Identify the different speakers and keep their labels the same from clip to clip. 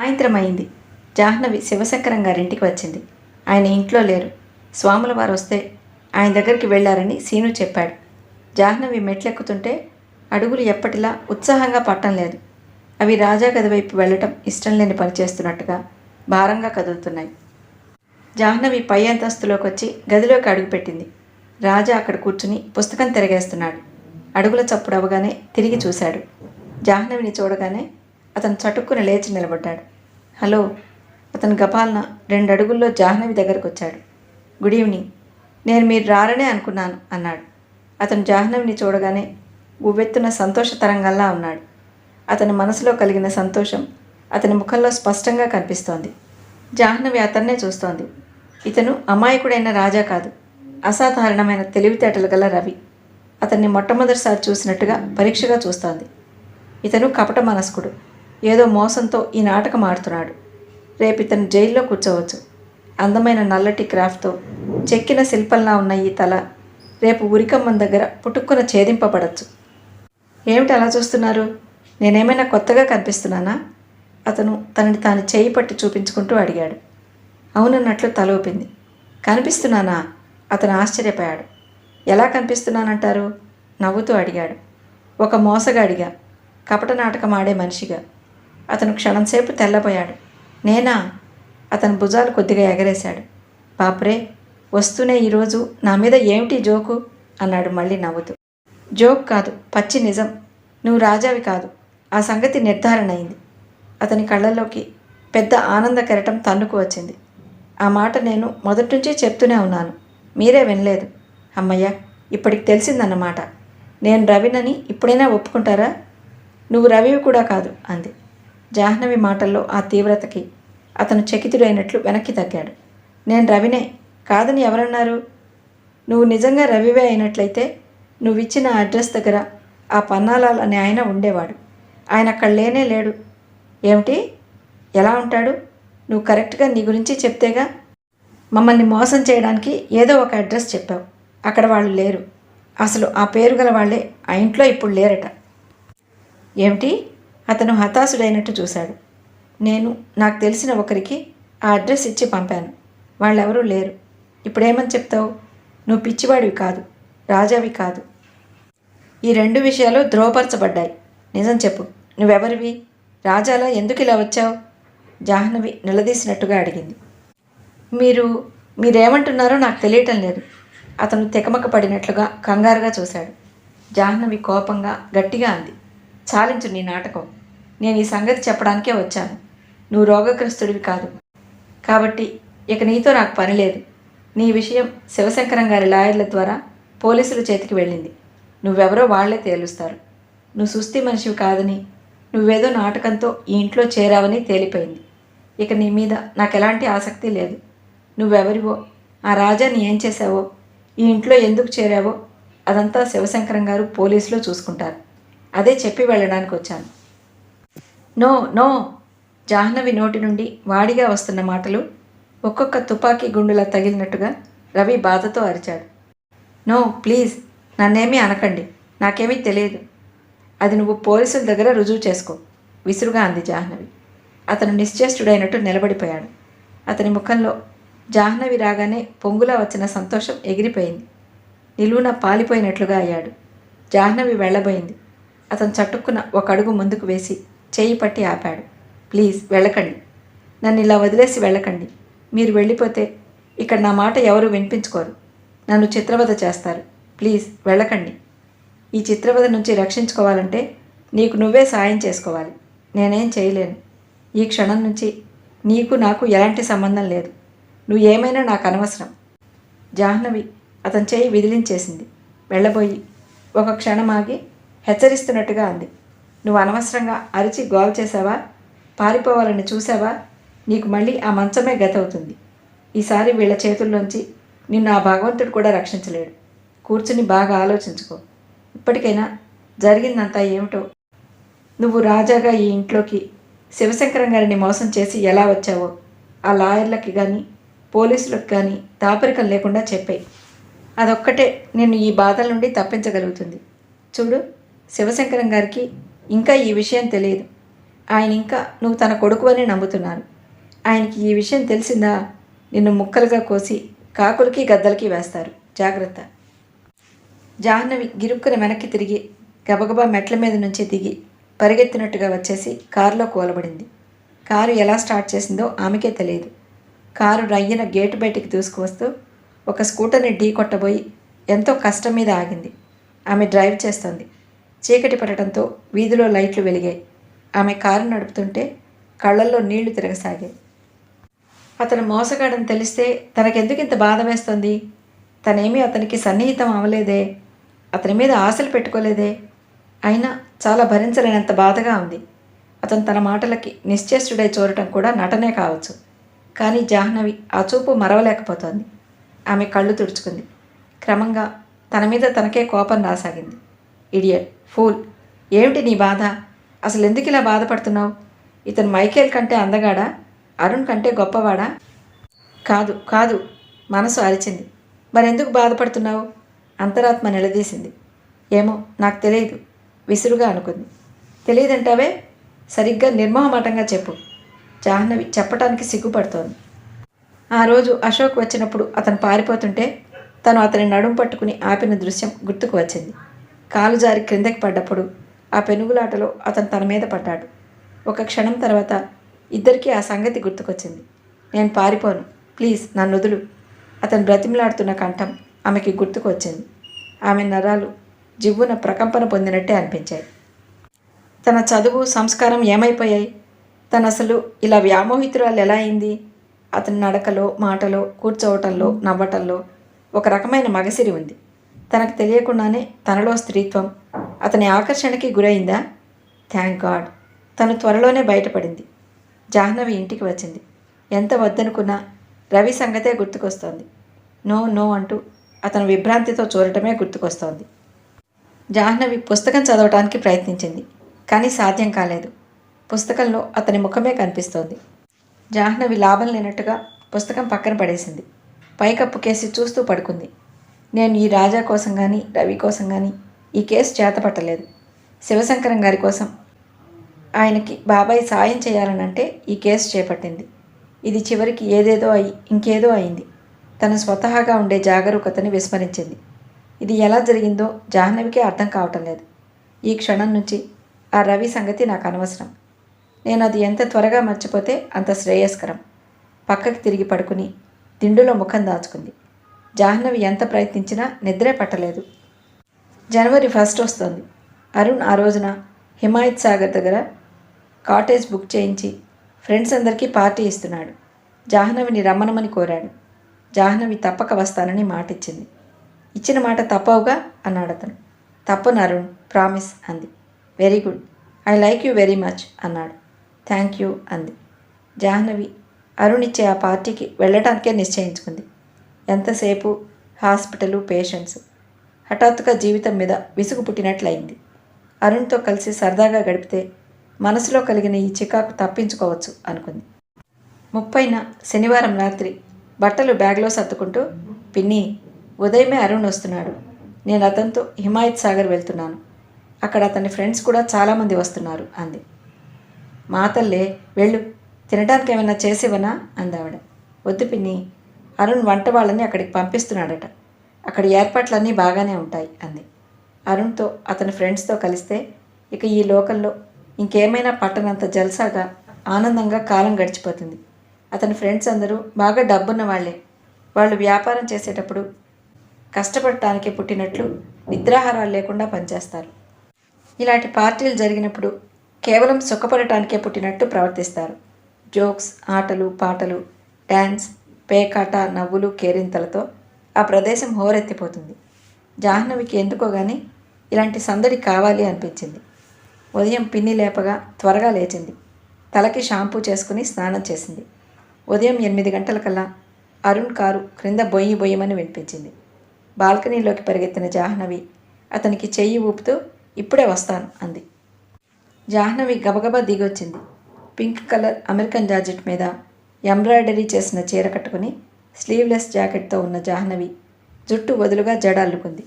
Speaker 1: సాయంత్రం అయింది. జాహ్నవి శివశంకరం గారింటికి వచ్చింది. ఆయన ఇంట్లో లేరు. స్వాముల వారు వస్తే ఆయన దగ్గరికి వెళ్ళారని సీను చెప్పాడు. జాహ్నవి మెట్లెక్కుతుంటే అడుగులు ఎప్పటిలా ఉత్సాహంగా పట్టం లేదు. అవి రాజా గది వైపు వెళ్ళటం ఇష్టం లేని పని చేస్తున్నట్టుగా భారంగా కదులుతున్నాయి. జాహ్నవి పై అంతస్తులోకి వచ్చి గదిలోకి అడుగుపెట్టింది. రాజా అక్కడ కూర్చుని పుస్తకం తిరగేస్తున్నాడు. అడుగుల చప్పుడు అవగానే తిరిగి చూశాడు. జాహ్నవిని చూడగానే అతను చటుక్కున లేచి నిలబడ్డాడు. హలో. అతను గపాలన 2 అడుగుల్లో జాహ్నవి దగ్గరకు వచ్చాడు. Good evening. నేను మీరు రారనే అనుకున్నాను అన్నాడు. అతను జాహ్నవిని చూడగానే ఉవ్వెత్తున సంతోష తరంగంలా ఉన్నాడు. అతని మనసులో కలిగిన సంతోషం అతని ముఖంలో స్పష్టంగా కనిపిస్తోంది. జాహ్నవి అతన్నే చూస్తోంది. ఇతను అమాయకుడైన రాజా కాదు, అసాధారణమైన తెలివితేటలు గల రవి. అతన్ని మొట్టమొదటిసారి చూసినట్టుగా పరీక్షగా చూస్తోంది. ఇతను కపట మనస్కుడు. ఏదో మోసంతో ఈ నాటకం ఆడుతున్నాడు. రేపు ఇతను జైల్లో కూర్చోవచ్చు. అందమైన నల్లటి క్రాఫ్ట్తో చెక్కిన శిల్పంలా ఉన్న ఈ తల రేపు ఉరికమ్మం దగ్గర పుట్టుక్కున ఛేదింపబడచ్చు. ఏమిటి అలా చూస్తున్నారు? నేనేమైనా కొత్తగా కనిపిస్తున్నానా? అతను తనని తాను చేయి పట్టి చూపించుకుంటూ అడిగాడు. అవునన్నట్లు తల ఊపింది. కనిపిస్తున్నానా? అతను ఆశ్చర్యపోయాడు. ఎలా కనిపిస్తున్నానంటారు? నవ్వుతూ అడిగాడు. ఒక మోసగాడిగా, కపట నాటకం ఆడే మనిషిగా. అతను క్షణంసేపు తెల్లబోయాడు. నేనా? అతని భుజాలు కొద్దిగా ఎగరేశాడు. బాప్రే, వస్తూనే ఈరోజు నా మీద ఏమిటి జోకు అన్నాడు మళ్ళీ నవ్వుతూ. జోక్ కాదు, పచ్చి నిజం. నువ్వు రాజావి కాదు. ఆ సంగతి నిర్ధారణ అయింది. అతని కళ్ళల్లోకి పెద్ద ఆనంద కెరటం తన్నుకు వచ్చింది. ఆ మాట నేను మొదటి నుంచి చెప్తూనే ఉన్నాను. మీరే వినలేదు. అమ్మయ్య, ఇప్పటికి తెలిసిందన్నమాట. నేను రవినని ఇప్పుడైనా ఒప్పుకుంటారా? నువ్వు రవివి కూడా కాదు అంది. జాహ్నవి మాటల్లో ఆ తీవ్రతకి అతను చకితుడైనట్లు వెనక్కి తగ్గాడు. నేను రవినే కాదని ఎవరన్నారు? నువ్వు నిజంగా రవివే అయినట్లయితే నువ్విచ్చిన అడ్రస్ దగ్గర ఆ పన్నాలాల్ అనే ఆయన ఉండేవాడు. ఆయన అక్కడ లేనే లేడు. ఏమిటి? ఎలా ఉంటాడు? నువ్వు కరెక్ట్గా నీ గురించి చెప్తేగా. మమ్మల్ని మోసం చేయడానికి ఏదో ఒక అడ్రస్ చెప్పావు. అక్కడ వాళ్ళు లేరు. అసలు ఆ పేరు గల వాళ్ళే ఆ ఇంట్లో ఇప్పుడు లేరట. ఏమిటి? అతను హతాశుడైనట్టు చూశాడు. నాకు తెలిసిన ఒకరికి ఆ అడ్రస్ ఇచ్చి పంపాను. వాళ్ళెవరూ లేరు. ఇప్పుడేమని చెప్తావు? నువ్వు పిచ్చివాడివి కాదు, రాజావి కాదు. ఈ 2 విషయాలు ధ్రువపరచబడ్డాయి. నిజం చెప్పు. నువ్వెవరివి? రాజాలా ఎందుకు ఇలా వచ్చావు? జాహ్నవి నిలదీసినట్టుగా అడిగింది. మీరేమంటున్నారో నాకు తెలియటం లేదు. అతను తికమక పడినట్లుగా కంగారుగా చూశాడు. జాహ్నవి కోపంగా గట్టిగా అంది. చాలించు నీ నాటకం. నేను ఈ సంగతి చెప్పడానికే వచ్చాను. నువ్వు రోగగ్రస్తుడివి కాదు. కాబట్టి ఇక నీతో నాకు పని లేదు. నీ విషయం శివశంకరం గారి లాయర్ల ద్వారా పోలీసుల చేతికి వెళ్ళింది. నువ్వెవరో వాళ్లే తేలుస్తారు. నువ్వు సుస్థి మనిషివి కాదని, నువ్వేదో నాటకంతో ఈ ఇంట్లో చేరావని తేలిపోయింది. ఇక నీ మీద నాకు ఎలాంటి ఆసక్తి లేదు. నువ్వెవరివో, ఆ రాజాని ఏం చేశావో, ఈ ఇంట్లో ఎందుకు చేరావో అదంతా శివశంకరం గారు పోలీసులో చూసుకుంటారు. అదే చెప్పి వెళ్ళడానికి వచ్చాను. No no. జాహ్నవి నోటి నుండి వాడిగా వస్తున్న మాటలు ఒక్కొక్క తుపాకీ గుండులా తగిలినట్టుగా రవి బాధతో అరిచాడు. నో ప్లీజ్, నన్నేమీ అనకండి. నాకేమీ తెలియదు. అది నువ్వు పోలీసుల దగ్గర రుజువు చేసుకో విసురుగా అంది జాహ్నవి. అతను నిశ్చేష్టుడైనట్టు నిలబడిపోయాడు. అతని ముఖంలో జాహ్నవి రాగానే పొంగులా వచ్చిన సంతోషం ఎగిరిపోయింది. నిలువున పాలిపోయినట్లుగా అయ్యాడు. జాహ్నవి వెళ్ళబోయింది. అతను చటుక్కున ఒక అడుగు ముందుకు వేసి చేయి పట్టి ఆపాడు. ప్లీజ్ వెళ్ళకండి. నన్ను ఇలా వదిలేసి వెళ్ళకండి. మీరు వెళ్ళిపోతే ఇక్కడ నా మాట ఎవరు వినిపించుకోరు. నన్ను చిత్రవధ చేస్తారు. ప్లీజ్ వెళ్ళకండి. ఈ చిత్రవధ నుంచి రక్షించుకోవాలంటే నీకు నువ్వే సాయం చేసుకోవాలి. నేనేం చేయలేను. ఈ క్షణం నుంచి నీకు నాకు ఎలాంటి సంబంధం లేదు. నువ్వు ఏమైనా నాకు అనవసరం. జాహ్నవి అతని చేయి విదిలించేసింది. వెళ్ళబోయి ఒక క్షణం ఆగి హెచ్చరిస్తున్నట్టుగా అంది. నువ్వు అనవసరంగా అరిచి గోల్ చేసావా, పారిపోవాలని చూసావా, నీకు మళ్ళీ ఆ మంచమే గతవుతుంది. ఈసారి వీళ్ళ చేతుల్లోంచి నిన్ను ఆ భగవంతుడు కూడా రక్షించలేడు. కూర్చుని బాగా ఆలోచించుకో. ఇప్పటికైనా జరిగిందంతా ఏమిటో. నువ్వు రాజాగా ఈ ఇంట్లోకి శివశంకరం గారిని మోసం చేసి ఎలా వచ్చావో ఆ లాయర్లకి కానీ పోలీసులకు కానీ దాపరికం లేకుండా చెప్పాయి. అదొక్కటే నిన్ను ఈ బాధల నుండి తప్పించగలుగుతుంది. చూడు, శివశంకరం గారికి ఇంకా ఈ విషయం తెలియదు. ఆయన ఇంకా నువ్వు తన కొడుకు అని నమ్ముతున్నాను. ఆయనకి ఈ విషయం తెలిసిందా నిన్ను ముక్కలుగా కోసి కాకులకి గద్దలకి వేస్తారు. జాగ్రత్త. జాహ్నవి గిరుక్కున వెనక్కి తిరిగి గబగబా మెట్ల మీద నుంచి దిగి పరిగెత్తినట్టుగా వచ్చేసి కారులో కూలబడింది. కారు ఎలా స్టార్ట్ చేసిందో ఆమెకే తెలియదు. కారు రయ్యన గేటు బయటికి దూసుకువస్తూ ఒక స్కూటర్ని ఢీ కొట్టబోయి ఎంతో కష్టం మీద ఆగింది. ఆమె డ్రైవ్ చేస్తోంది. చీకటి పడటంతో వీధిలో లైట్లు వెలిగాయి. ఆమె కారు నడుపుతుంటే కళ్ళల్లో నీళ్లు తిరగసాగాయి. అతను మోసగాడని తెలిస్తే తనకెందుకు ఇంత బాధ వేస్తోంది? తనేమీ అతనికి సన్నిహితం అవ్వలేదే, అతని మీద ఆశలు పెట్టుకోలేదే. అయినా చాలా భరించలేనంత బాధగా ఉంది. అతను తన మాటలకి నిశ్చేష్టుడై చూడటం కూడా నటనే కావచ్చు. కానీ జాహ్నవి ఆ చూపు మరవలేకపోతోంది. ఆమె కళ్ళు తుడుచుకుంది. క్రమంగా తన మీద తనకే కోపం రాసాగింది. ఇడియట్, ఫూల్, ఏమిటి నీ బాధ? అసలు ఎందుకు ఇలా బాధపడుతున్నావు? ఇతను మైకేల్ కంటే అందగాడా? అరుణ్ కంటే గొప్పవాడా? కాదు కాదు, మనసు అరిచింది. మరెందుకు బాధపడుతున్నావు? అంతరాత్మ నిలదీసింది. ఏమో నాకు తెలియదు, విసురుగా అనుకుంది. తెలియదంటావే? సరిగ్గా నిర్మోహమాటంగా చెప్పు. జాహ్నవి చెప్పటానికి సిగ్గుపడుతోంది. ఆ రోజు అశోక్ వచ్చినప్పుడు అతను పారిపోతుంటే తను అతని నడుము పట్టుకుని ఆపిన దృశ్యం గుర్తుకు వచ్చింది. కాలు జారి క్రిందకి పడ్డప్పుడు ఆ పెనుగులాటలో అతను తన మీద పడ్డాడు. ఒక క్షణం తర్వాత ఇద్దరికీ ఆ సంగతి గుర్తుకొచ్చింది. నేను పారిపోను, ప్లీజ్ నన్ను వదులు. అతను బ్రతిమలాడుతున్న కంఠం ఆమెకి గుర్తుకు వచ్చింది. ఆమె నరాలు జివ్వున ప్రకంపన పొందినట్టే అనిపించాయి. తన చదువు, సంస్కారం ఏమైపోయాయి? తను అసలు ఇలా వ్యామోహితురాలు ఎలా అయింది? అతని నడకలో, మాటలో, కూర్చోవటంలో, నవ్వటంలో ఒక రకమైన మగసిరి ఉంది. తనకు తెలియకుండానే తనలో స్త్రీత్వం అతని ఆకర్షణకి గురైందా? థ్యాంక్ గాడ్, తను త్వరలోనే బయటపడింది. జాహ్నవి ఇంటికి వచ్చింది. ఎంత వద్దనుకున్నా రవి సంగతే గుర్తుకొస్తోంది. నో నో అంటూ అతను విభ్రాంతితో చూడటమే గుర్తుకొస్తోంది. జాహ్నవి పుస్తకం చదవటానికి ప్రయత్నించింది, కానీ సాధ్యం కాలేదు. పుస్తకంలో అతని ముఖమే కనిపిస్తోంది. జాహ్నవి లాభం లేనట్టుగా పుస్తకం పక్కన పడేసింది. పైకప్పు కేసి చూస్తూ పడుకుంది. నేను ఈ రాజా కోసం కానీ రవి కోసం కానీ ఈ కేసు చేతపట్టలేదు. శివశంకరం గారి కోసం ఆయనకి బాబాయ్ సాయం చేయాలనంటే ఈ కేసు చేపట్టింది. ఇది చివరికి ఏదేదో అయి ఇంకేదో అయింది. తన స్వతహాగా ఉండే జాగరూకతని విస్మరించింది. ఇది ఎలా జరిగిందో జాహ్నవికే అర్థం కావటం లేదు. ఈ క్షణం నుంచి ఆ రవి సంగతి నాకు అనవసరం. నేను అది ఎంత త్వరగా మర్చిపోతే అంత శ్రేయస్కరం. పక్కకి తిరిగి పడుకుని దిండులో ముఖం దాచుకుంది. జాహ్నవి ఎంత ప్రయత్నించినా నిద్రే పట్టలేదు. జనవరి 1 వస్తోంది. అరుణ్ ఆ రోజున హిమాయత్ సాగర్ దగ్గర కాటేజ్ బుక్ చేయించి ఫ్రెండ్స్ అందరికీ పార్టీ ఇస్తున్నాడు. జాహ్నవిని రమ్మనమని కోరాడు. జాహ్నవి తప్పక వస్తానని మాటిచ్చింది. ఇచ్చిన మాట తప్పవుగా అన్నాడు అతను. తప్పను అరుణ్, ప్రామిస్ అంది. Very good, I like you very much అన్నాడు. థ్యాంక్ యూ అంది. జాహ్నవి అరుణ్ ఇచ్చే ఆ పార్టీకి వెళ్ళటానికే నిశ్చయించుకుంది. ఎంతసేపు హాస్పిటలు, పేషెంట్స్. హఠాత్తుగా జీవితం మీద విసుగు పుట్టినట్లయింది. అరుణ్తో కలిసి సరదాగా గడిపితే మనసులో కలిగిన ఈ చికాకు తప్పించుకోవచ్చు అనుకుంది. 30న శనివారం రాత్రి బట్టలు బ్యాగ్లో సర్దుకుంటూ, పిన్ని, ఉదయమే అరుణ్ వస్తున్నాడు. నేను అతనితో హిమాయత్ సాగర్ వెళ్తున్నాను. అక్కడ అతని ఫ్రెండ్స్ కూడా చాలామంది వస్తున్నారు అంది. మాతల్లే, వెళ్ళు, తినడానికి ఏమైనా చేసివనా అందావిడ. వద్దు పిన్ని, అరుణ్ వంట వాళ్ళని అక్కడికి పంపిస్తున్నాడట. అక్కడ ఏర్పాట్లన్నీ బాగానే ఉంటాయి అంది. అరుణ్తో అతని ఫ్రెండ్స్తో కలిస్తే ఇక ఈ లోకల్లో ఇంకేమైనా పట్టనంత జల్సాగా ఆనందంగా కాలం గడిచిపోతుంది. అతని ఫ్రెండ్స్ అందరూ బాగా డబ్బున్న వాళ్లే. వాళ్ళు వ్యాపారం చేసేటప్పుడు కష్టపడటానికి పుట్టినట్లు నిద్రాహారాలు లేకుండా పనిచేస్తారు. ఇలాంటి పార్టీలు జరిగినప్పుడు కేవలం సుఖపడటానికే పుట్టినట్టు ప్రవర్తిస్తారు. జోక్స్, ఆటలు, పాటలు, డ్యాన్స్, పేకాట, నవ్వులు, కేరింతలతో ఆ ప్రదేశం హోరెత్తిపోతుంది. జాహ్నవికి ఎందుకో కానీ ఇలాంటి సందడి కావాలి అనిపించింది. ఉదయం పిన్ని లేపగా త్వరగా లేచింది. తలకి షాంపూ చేసుకుని స్నానం చేసింది. ఉదయం 8 గంటలకల్లా అరుణ్ కారు క్రింద బొయ్యి బొయ్యమని వినిపించింది. బాల్కనీలోకి పరిగెత్తిన జాహ్నవి అతనికి చెయ్యి ఊపుతూ ఇప్పుడే వస్తాను అంది. జాహ్నవి గబగబా దిగొచ్చింది. పింక్ కలర్ అమెరికన్ జార్జెట్ మీద ఎంబ్రాయిడరీ చేసిన చీర కట్టుకుని స్లీవ్లెస్ జాకెట్తో ఉన్న జాహ్నవి జుట్టు వదులుగా జడ అల్లుకుంది.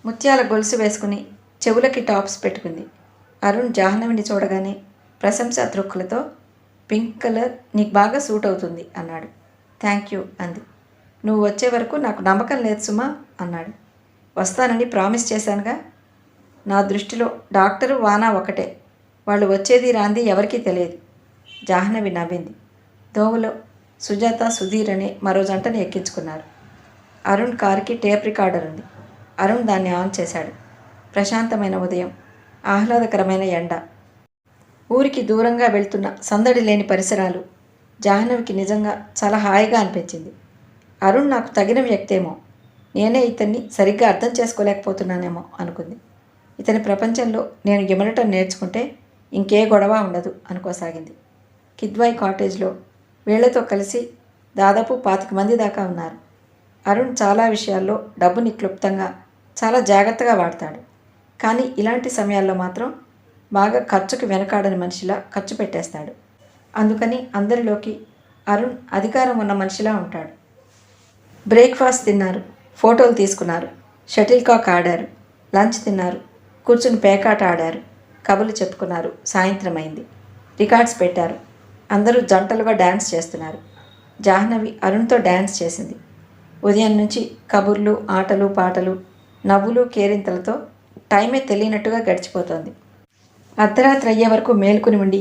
Speaker 1: ముత్యాల గొలుసు వేసుకుని చెవులకి టాప్స్ పెట్టుకుంది. అరుణ్ జాహ్నవిని చూడగానే ప్రశంసా దృక్కులతో. పింక్ కలర్ నీకు బాగా సూట్ అవుతుంది అన్నాడు. థ్యాంక్ యూ అంది. నువ్వు వచ్చే వరకు నాకు నమ్మకం లేదు సుమా అన్నాడు. వస్తానని ప్రామిస్ చేశానుగా. నా దృష్టిలో డాక్టరు వానా ఒకటే. వాళ్ళు వచ్చేది రాంది ఎవరికీ తెలియదు. జాహ్నవి నవ్వింది. దోవలో సుజాత సుధీర్ అనే మరో జంటని ఎక్కించుకున్నారు. అరుణ్ కారుకి టేప్ రికార్డర్ ఉంది. అరుణ్ దాన్ని ఆన్ చేశాడు. ప్రశాంతమైన ఉదయం, ఆహ్లాదకరమైన ఎండ, ఊరికి దూరంగా వెళ్తున్న సందడి లేని పరిసరాలు. జాహ్నవికి నిజంగా చాలా హాయిగా అనిపించింది. అరుణ్ నాకు తగిన వ్యక్తేమో, నేనే ఇతన్ని సరిగ్గా అర్థం చేసుకోలేకపోతున్నానేమో అనుకుంది. ఇతని ప్రపంచంలో నేను ఇమడటం నేర్చుకుంటే ఇంకే గొడవ ఉండదు అనుకోసాగింది. కిద్వాయ్ కాటేజ్లో వీళ్లతో కలిసి దాదాపు 25 మంది దాకా ఉన్నారు. అరుణ్ చాలా విషయాల్లో డబ్బుని క్లుప్తంగా చాలా జాగ్రత్తగా వాడతాడు. కానీ ఇలాంటి సమయాల్లో మాత్రం బాగా ఖర్చుకు వెనకాడని మనిషిలా ఖర్చు పెట్టేస్తాడు. అందుకని అందరిలోకి అరుణ్ అధికారం ఉన్న మనిషిలా ఉంటాడు. బ్రేక్ఫాస్ట్ తిన్నారు, ఫోటోలు తీసుకున్నారు, షటిల్ కాక్ ఆడారు, లంచ్ తిన్నారు, కూర్చుని పేకాట ఆడారు, కబుర్లు చెప్పుకున్నారు. సాయంత్రం అయింది. రికార్డ్స్ పెట్టారు. అందరూ జంటలుగా డ్యాన్స్ చేస్తున్నారు. జాహ్నవి అరుణ్తో డ్యాన్స్ చేసింది. ఉదయం నుంచి కబుర్లు, ఆటలు, పాటలు, నవ్వులు, కేరింతలతో టైమే తెలియనట్టుగా గడిచిపోతోంది. అర్ధరాత్రి అయ్యే వరకు మేల్కొని ఉండి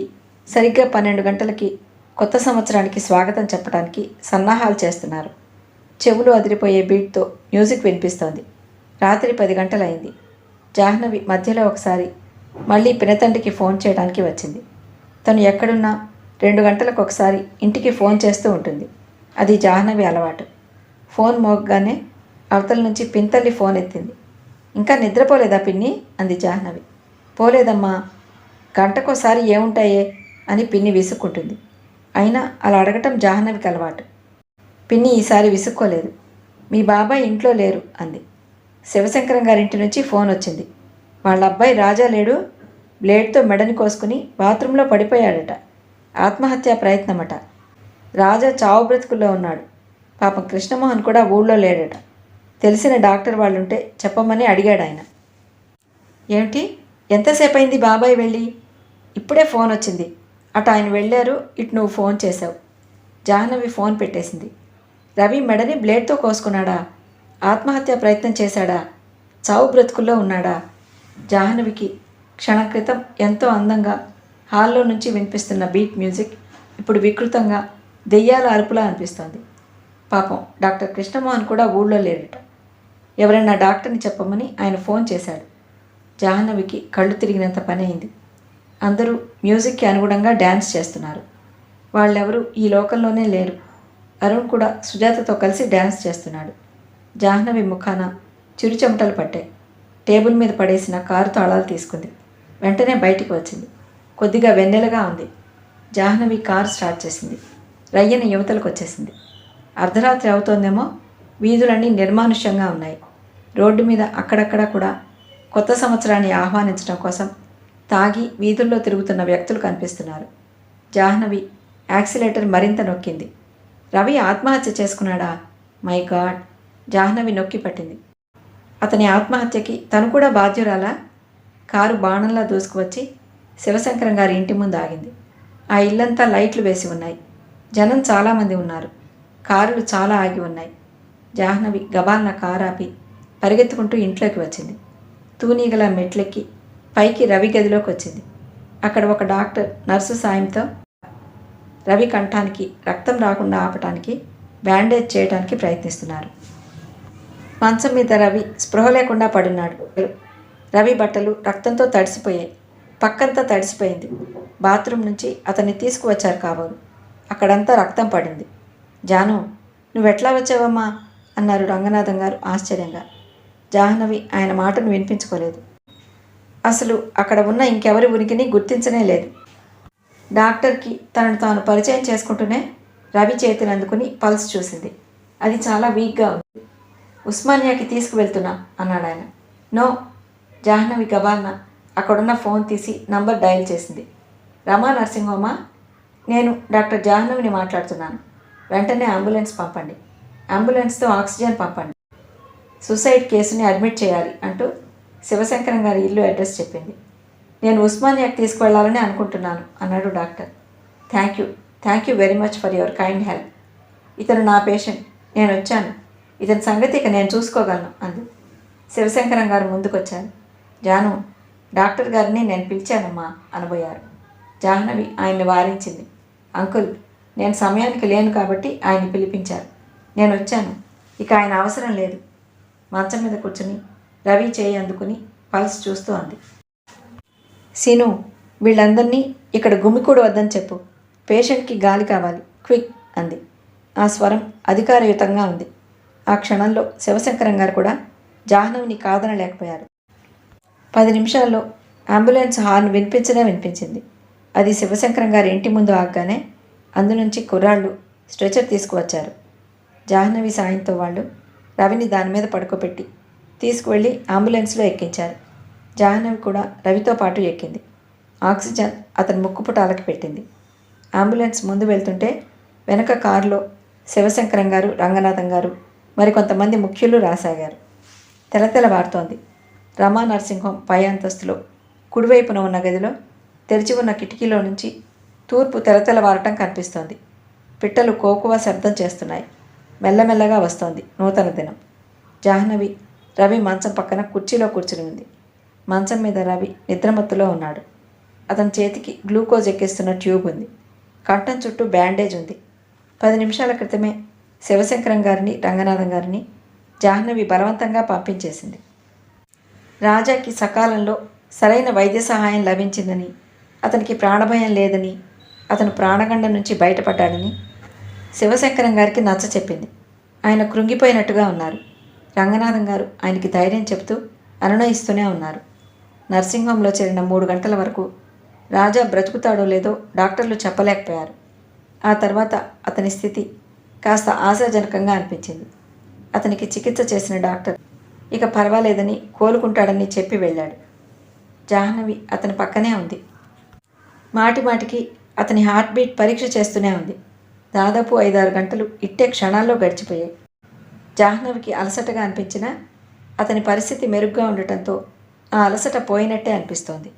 Speaker 1: సరిగ్గా 12 గంటలకి కొత్త సంవత్సరానికి స్వాగతం చెప్పడానికి సన్నాహాలు చేస్తున్నారు. చెవులు అదిరిపోయే బీట్తో మ్యూజిక్ వినిపిస్తోంది. రాత్రి 10 గంటలైంది. జాహ్నవి మధ్యలో ఒకసారి మళ్ళీ పినతండ్రికి ఫోన్ చేయడానికి వచ్చింది. తను ఎక్కడున్నా 2 గంటలకు ఒకసారి ఇంటికి ఫోన్ చేస్తూ ఉంటుంది. అది జాహ్నవి అలవాటు. ఫోన్ మోగగానే అవతల నుంచి పినతల్లి ఫోన్ ఎత్తింది. ఇంకా నిద్రపోలేదా పిన్ని అంది జాహ్నవి. పోలేదమ్మా. గంటకోసారి ఏముంటాయే అని పిన్ని విసుక్కుంటుంది. అయినా అలా అడగటం జాహ్నవికి అలవాటు. పిన్ని ఈసారి విసుక్కోలేదు. మీ బాబాయ్ ఇంట్లో లేరు అంది. శివశంకరం గారింటి నుంచి ఫోన్ వచ్చింది. వాళ్ళ అబ్బాయి రాజా లేడు, బ్లేడ్తో మెడని కోసుకుని బాత్రూంలో పడిపోయాడట. ఆత్మహత్యా ప్రయత్నమట. రాజా చావు బ్రతుకుల్లో ఉన్నాడు. పాపం కృష్ణమోహన్ కూడా ఊళ్ళో లేడట. తెలిసిన డాక్టర్ వాళ్ళుంటే చెప్పమని అడిగాడు ఆయన. ఏమిటి, ఎంతసేపు అయింది బాబాయ్ వెళ్ళి? ఇప్పుడే ఫోన్ వచ్చింది. అటు ఆయన వెళ్ళారు, ఇటు నువ్వు ఫోన్ చేశావు. జాహ్నవి ఫోన్ పెట్టేసింది. రవి మెడని బ్లేడ్తో కోసుకున్నాడా? ఆత్మహత్యా ప్రయత్నం చేశాడా? చావు బ్రతుకుల్లో ఉన్నాడా? జాహ్నవికి క్షణం క్రితం ఎంతో అందంగా హాల్లో నుంచి వినిపిస్తున్న బీట్ మ్యూజిక్ ఇప్పుడు వికృతంగా దెయ్యాల అరుపులా అనిపిస్తోంది. పాపం డాక్టర్ కృష్ణమోహన్ కూడా ఊళ్ళో లేడట. ఎవరైనా డాక్టర్ని చెప్పమని ఆయన ఫోన్ చేశాడు. జాహ్నవికి కళ్ళు తిరిగినంత పని అయింది. అందరూ మ్యూజిక్కి అనుగుణంగా డ్యాన్స్ చేస్తున్నారు. వాళ్ళెవరూ ఈ లోకంలోనే లేరు. అరుణ్ కూడా సుజాతతో కలిసి డ్యాన్స్ చేస్తున్నాడు. జాహ్నవి ముఖాన చిరుచెమటలు పట్టాయి. టేబుల్ మీద పడేసిన కారు తాళాలు తీసుకుంది. వెంటనే బయటికి వచ్చింది. కొద్దిగా వెన్నెలగా ఉంది. జాహ్నవి కారు స్టార్ట్ చేసింది. రయ్యని యువతలకు వచ్చేసింది. అర్ధరాత్రి అవుతోందేమో. వీధులన్నీ నిర్మానుష్యంగా ఉన్నాయి. రోడ్డు మీద అక్కడక్కడ కూడా కొత్త సంవత్సరాన్ని ఆహ్వానించడం కోసం తాగి వీధుల్లో తిరుగుతున్న వ్యక్తులు కనిపిస్తున్నారు. జాహ్నవి యాక్సిలేటర్ మరింత నొక్కింది. రవి ఆత్మహత్య చేసుకున్నాడా? My God! జాహ్నవి నొక్కి పట్టింది. అతని ఆత్మహత్యకి తను కూడా బాధ్యురాలా? కారు బాణంలా దూసుకువచ్చి శివశంకరం గారి ఇంటి ముందు ఆగింది. ఆ ఇల్లంతా లైట్లు వేసి ఉన్నాయి. జనం చాలామంది ఉన్నారు. కారులు చాలా ఆగి ఉన్నాయి. జాహ్నవి గబాల్న కారు ఆపి పరిగెత్తుకుంటూ ఇంట్లోకి వచ్చింది. తూనీగల మెట్లెక్కి పైకి రవి గదిలోకి వచ్చింది. అక్కడ ఒక డాక్టర్ నర్సు సాయంతో రవి కంఠానికి రక్తం రాకుండా ఆపటానికి బ్యాండేజ్ చేయడానికి ప్రయత్నిస్తున్నారు. మంచం మీద రవి స్పృహ లేకుండా పడున్నాడు. రవి బట్టలు రక్తంతో తడిసిపోయాయి. పక్కంతా తడిసిపోయింది. బాత్రూమ్ నుంచి అతన్ని తీసుకువచ్చారు కాబోలు. అక్కడంతా రక్తం పడింది. జాను, నువ్వెట్లా వచ్చావమ్మా అన్నారు రంగనాథం గారు ఆశ్చర్యంగా. జాహ్నవి ఆయన మాటను వినిపించుకోలేదు. అసలు అక్కడ ఉన్న ఇంకెవరి ఉనికిని గుర్తించనే లేదు. డాక్టర్కి తనను తాను పరిచయం చేసుకుంటూనే రవి చేతిని అందుకుని పల్స్ చూసింది. అది చాలా వీక్గా ఉంది. ఉస్మానియాకి తీసుకువెళ్తున్నా అన్నాడు ఆయన. నో. జాహ్నవి గబాల్న అక్కడున్న ఫోన్ తీసి నంబర్ డయల్ చేసింది. రమా నర్సింగ్ హోమా? నేను డాక్టర్ జాహ్నవిని మాట్లాడుతున్నాను. వెంటనే అంబులెన్స్ పంపండి. అంబులెన్స్తో ఆక్సిజన్ పంపండి. సూసైడ్ కేసుని అడ్మిట్ చేయాలి అంటూ శివశంకరం గారి ఇల్లు అడ్రస్ చెప్పింది. నేను ఉస్మానియాకి తీసుకువెళ్ళాలని అనుకుంటున్నాను అన్నాడు doctor. Thank you very much for your kind help. ఇతను నా పేషెంట్, నేను వచ్చాను, ఇతని సంగతి ఇక నేను చూసుకోగలను అంది. శివశంకరం గారు ముందుకొచ్చారు. జాను, డాక్టర్ గారిని నేను పిలిచానమ్మా అనబోయారు. జాహ్నవి ఆయన్ని వారించింది. అంకుల్, నేను సమయానికి లేను కాబట్టి ఆయన్ని పిలిపించారు. నేను వచ్చాను, ఇక ఆయన అవసరం లేదు. మంచం మీద కూర్చుని రవి చేయి అందుకుని పల్స్ చూస్తూ అంది. సీను, వీళ్ళందరినీ ఇక్కడ గుమికూడు వద్దని చెప్పు. పేషెంట్కి గాలి కావాలి, క్విక్ అంది. ఆ స్వరం అధికారయుతంగా ఉంది. ఆ క్షణంలో శివశంకరం గారు కూడా జాహ్నవిని కాదనలేకపోయారు. 10 నిమిషాల్లో అంబులెన్స్ హార్న్ వినిపించింది. అది శివశంకరం గారి ఇంటి ముందు ఆగగానే అందునుంచి కుర్రాళ్ళు స్ట్రెచర్ తీసుకువచ్చారు. జాహ్నవి సాయంతో వాళ్ళు రవిని దాని మీద పడుకోబెట్టి తీసుకువెళ్ళి అంబులెన్స్లో ఎక్కించారు. జాహ్నవి కూడా రవితో పాటు ఎక్కింది. ఆక్సిజన్ అతని ముక్కుపుటాలకి పెట్టింది. అంబులెన్స్ ముందు వెళ్తుంటే వెనక కారులో శివశంకరం గారు, రంగనాథం గారు, మరికొంతమంది ముఖ్యులు రాసాగారు. తెలతెలవారుతోంది. రమా నర్సింగ్ హోమ్ పై అంతస్తులో కుడివైపున ఉన్న గదిలో తెరిచి ఉన్న కిటికీలో నుంచి తూర్పు తెలతెలవారటం కనిపిస్తోంది. పిట్టలు కోకువ శబ్దం చేస్తున్నాయి. మెల్లమెల్లగా వస్తోంది నూతన దినం. జాహ్నవి రవి మంచం పక్కన కుర్చీలో కూర్చుని ఉంది. మంచం మీద రవి నిద్రమత్తులో ఉన్నాడు. అతని చేతికి గ్లూకోజ్ ఎక్కిస్తున్న ట్యూబ్ ఉంది. కంఠం చుట్టూ బ్యాండేజ్ ఉంది. 10 నిమిషాల క్రితమే శివశంకరం గారిని, రంగనాథం గారిని జాహ్నవి బలవంతంగా పంపించేసింది. రాజాకి సకాలంలో సరైన వైద్య సహాయం లభించిందని, అతనికి ప్రాణభయం లేదని, అతను ప్రాణగండం నుంచి బయటపడ్డాడని శివశంకరం గారికి నచ్చ చెప్పింది. ఆయన కృంగిపోయినట్టుగా ఉన్నారు. రంగనాథం గారు ఆయనకి ధైర్యం చెప్తూ అనునయిస్తూనే ఉన్నారు. నర్సింగ్ హోంలో చేరిన 3 గంటల వరకు రాజా బ్రతుకుతాడో లేదో డాక్టర్లు చెప్పలేకపోయారు. ఆ తర్వాత అతని స్థితి కాస్త ఆశాజనకంగా అనిపించింది. అతనికి చికిత్స చేసిన డాక్టర్ ఇక పర్వాలేదని, కోలుకుంటాడని చెప్పి వెళ్ళాడు. జాహ్నవి అతని పక్కనే ఉంది. మాటిమాటికి అతని హార్ట్ బీట్ పరీక్ష చేస్తూనే ఉంది. దాదాపు 5-6 గంటలు ఇట్టే క్షణాల్లో గడిచిపోయాయి. జాహ్నవికి అలసటగా అనిపించినా అతని పరిస్థితి మెరుగ్గా ఉండటంతో ఆ అలసట పోయినట్టే అనిపిస్తోంది.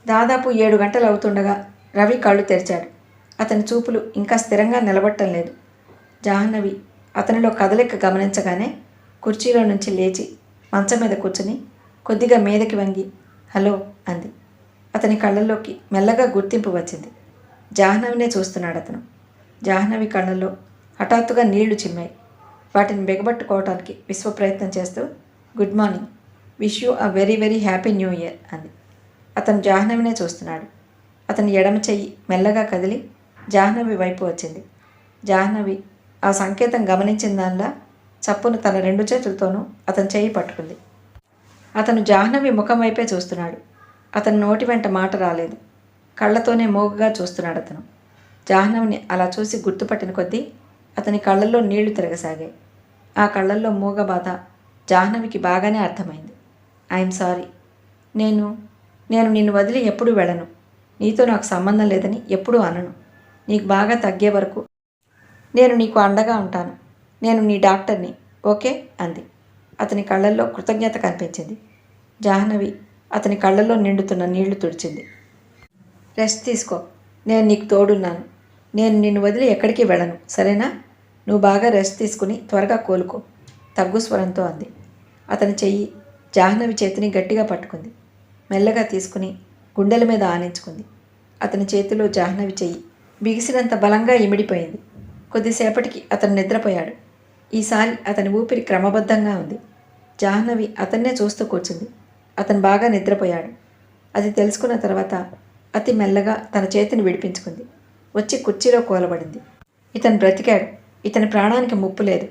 Speaker 1: దాదాపు 7 గంటలు అవుతుండగా రవి కళ్ళు తెరిచాడు. అతని చూపులు ఇంకా స్థిరంగా నిలబట్టం లేదు. జాహ్నవి అతనిలో కదలిక గమనించగానే కుర్చీలో నుంచి లేచి మంచం మీద కూర్చుని కొద్దిగా మీదకి వంగి హలో అంది. అతని కళ్ళల్లోకి మెల్లగా గుర్తింపు వచ్చింది. జాహ్నవినే చూస్తున్నాడు అతను. జాహ్నవి కళ్ళల్లో హఠాత్తుగా నీళ్లు చిమ్మాయి. వాటిని బిగబట్టుకోవటానికి విశ్వప్రయత్నం చేస్తూ good morning, wish you a very very happy new year అంది. అతను జాహ్నవినే చూస్తున్నాడు. అతని ఎడమ చెయ్యి మెల్లగా కదిలి జాహ్నవి వైపు వచ్చింది. జాహ్నవి ఆ సంకేతం గమనించిన దానిలా చప్పున తన 2 చేతులతోనూ అతని చెయ్యి పట్టుకుంది. అతను జాహ్నవి ముఖం వైపే చూస్తున్నాడు. అతని నోటి వెంట మాట రాలేదు. కళ్ళతోనే మోగుగా చూస్తున్నాడు అతను. జాహ్నవిని అలా చూసి గుర్తుపట్టిన కొద్దీ అతని కళ్ళల్లో నీళ్లు తిరగసాగాయి. ఆ కళ్ళల్లో మూగ బాధ జాహ్నవికి బాగానే అర్థమైంది. I'm sorry. నేను నిన్ను వదిలి ఎప్పుడూ వెళ్ళను. నీతో నాకు సంబంధం లేదని ఎప్పుడూ అనను. నీకు బాగా తగ్గే వరకు నేను నీకు అండగా ఉంటాను. నేను నీ డాక్టర్ని, ఓకే అంది. అతని కళ్ళల్లో కృతజ్ఞత కనిపించింది. జాహ్నవి అతని కళ్ళల్లో నిండుతున్న నీళ్లు తుడిచింది. రెస్ట్ తీసుకో, నేను నీకు తోడున్నాను. నేను నిన్ను వదిలి ఎక్కడికి వెళ్ళను, సరేనా? నువ్వు బాగా రెస్ట్ తీసుకుని త్వరగా కోలుకో తగ్గు స్వరంతో అంది. అతని చెయ్యి జాహ్నవి చేతిని గట్టిగా పట్టుకుంది. మెల్లగా తీసుకుని గుండెల మీద ఆనించుకుంది. అతని చేతిలో జాహ్నవి చెయ్యి బిగిసినంత బలంగా ఇమిడిపోయింది. కొద్దిసేపటికి అతను నిద్రపోయాడు. ఈసారి అతని ఊపిరి క్రమబద్ధంగా ఉంది. జాహ్నవి అతన్నే చూస్తూ కూర్చుంది. అతను బాగా నిద్రపోయాడు. అది తెలుసుకున్న తర్వాత అతి మెల్లగా తన చేతిని విడిపించుకుంది. వచ్చి కుర్చీలో కూలబడింది. ఇతను బ్రతికాడు. ఇతని ప్రాణానికి ముప్పు లేదు.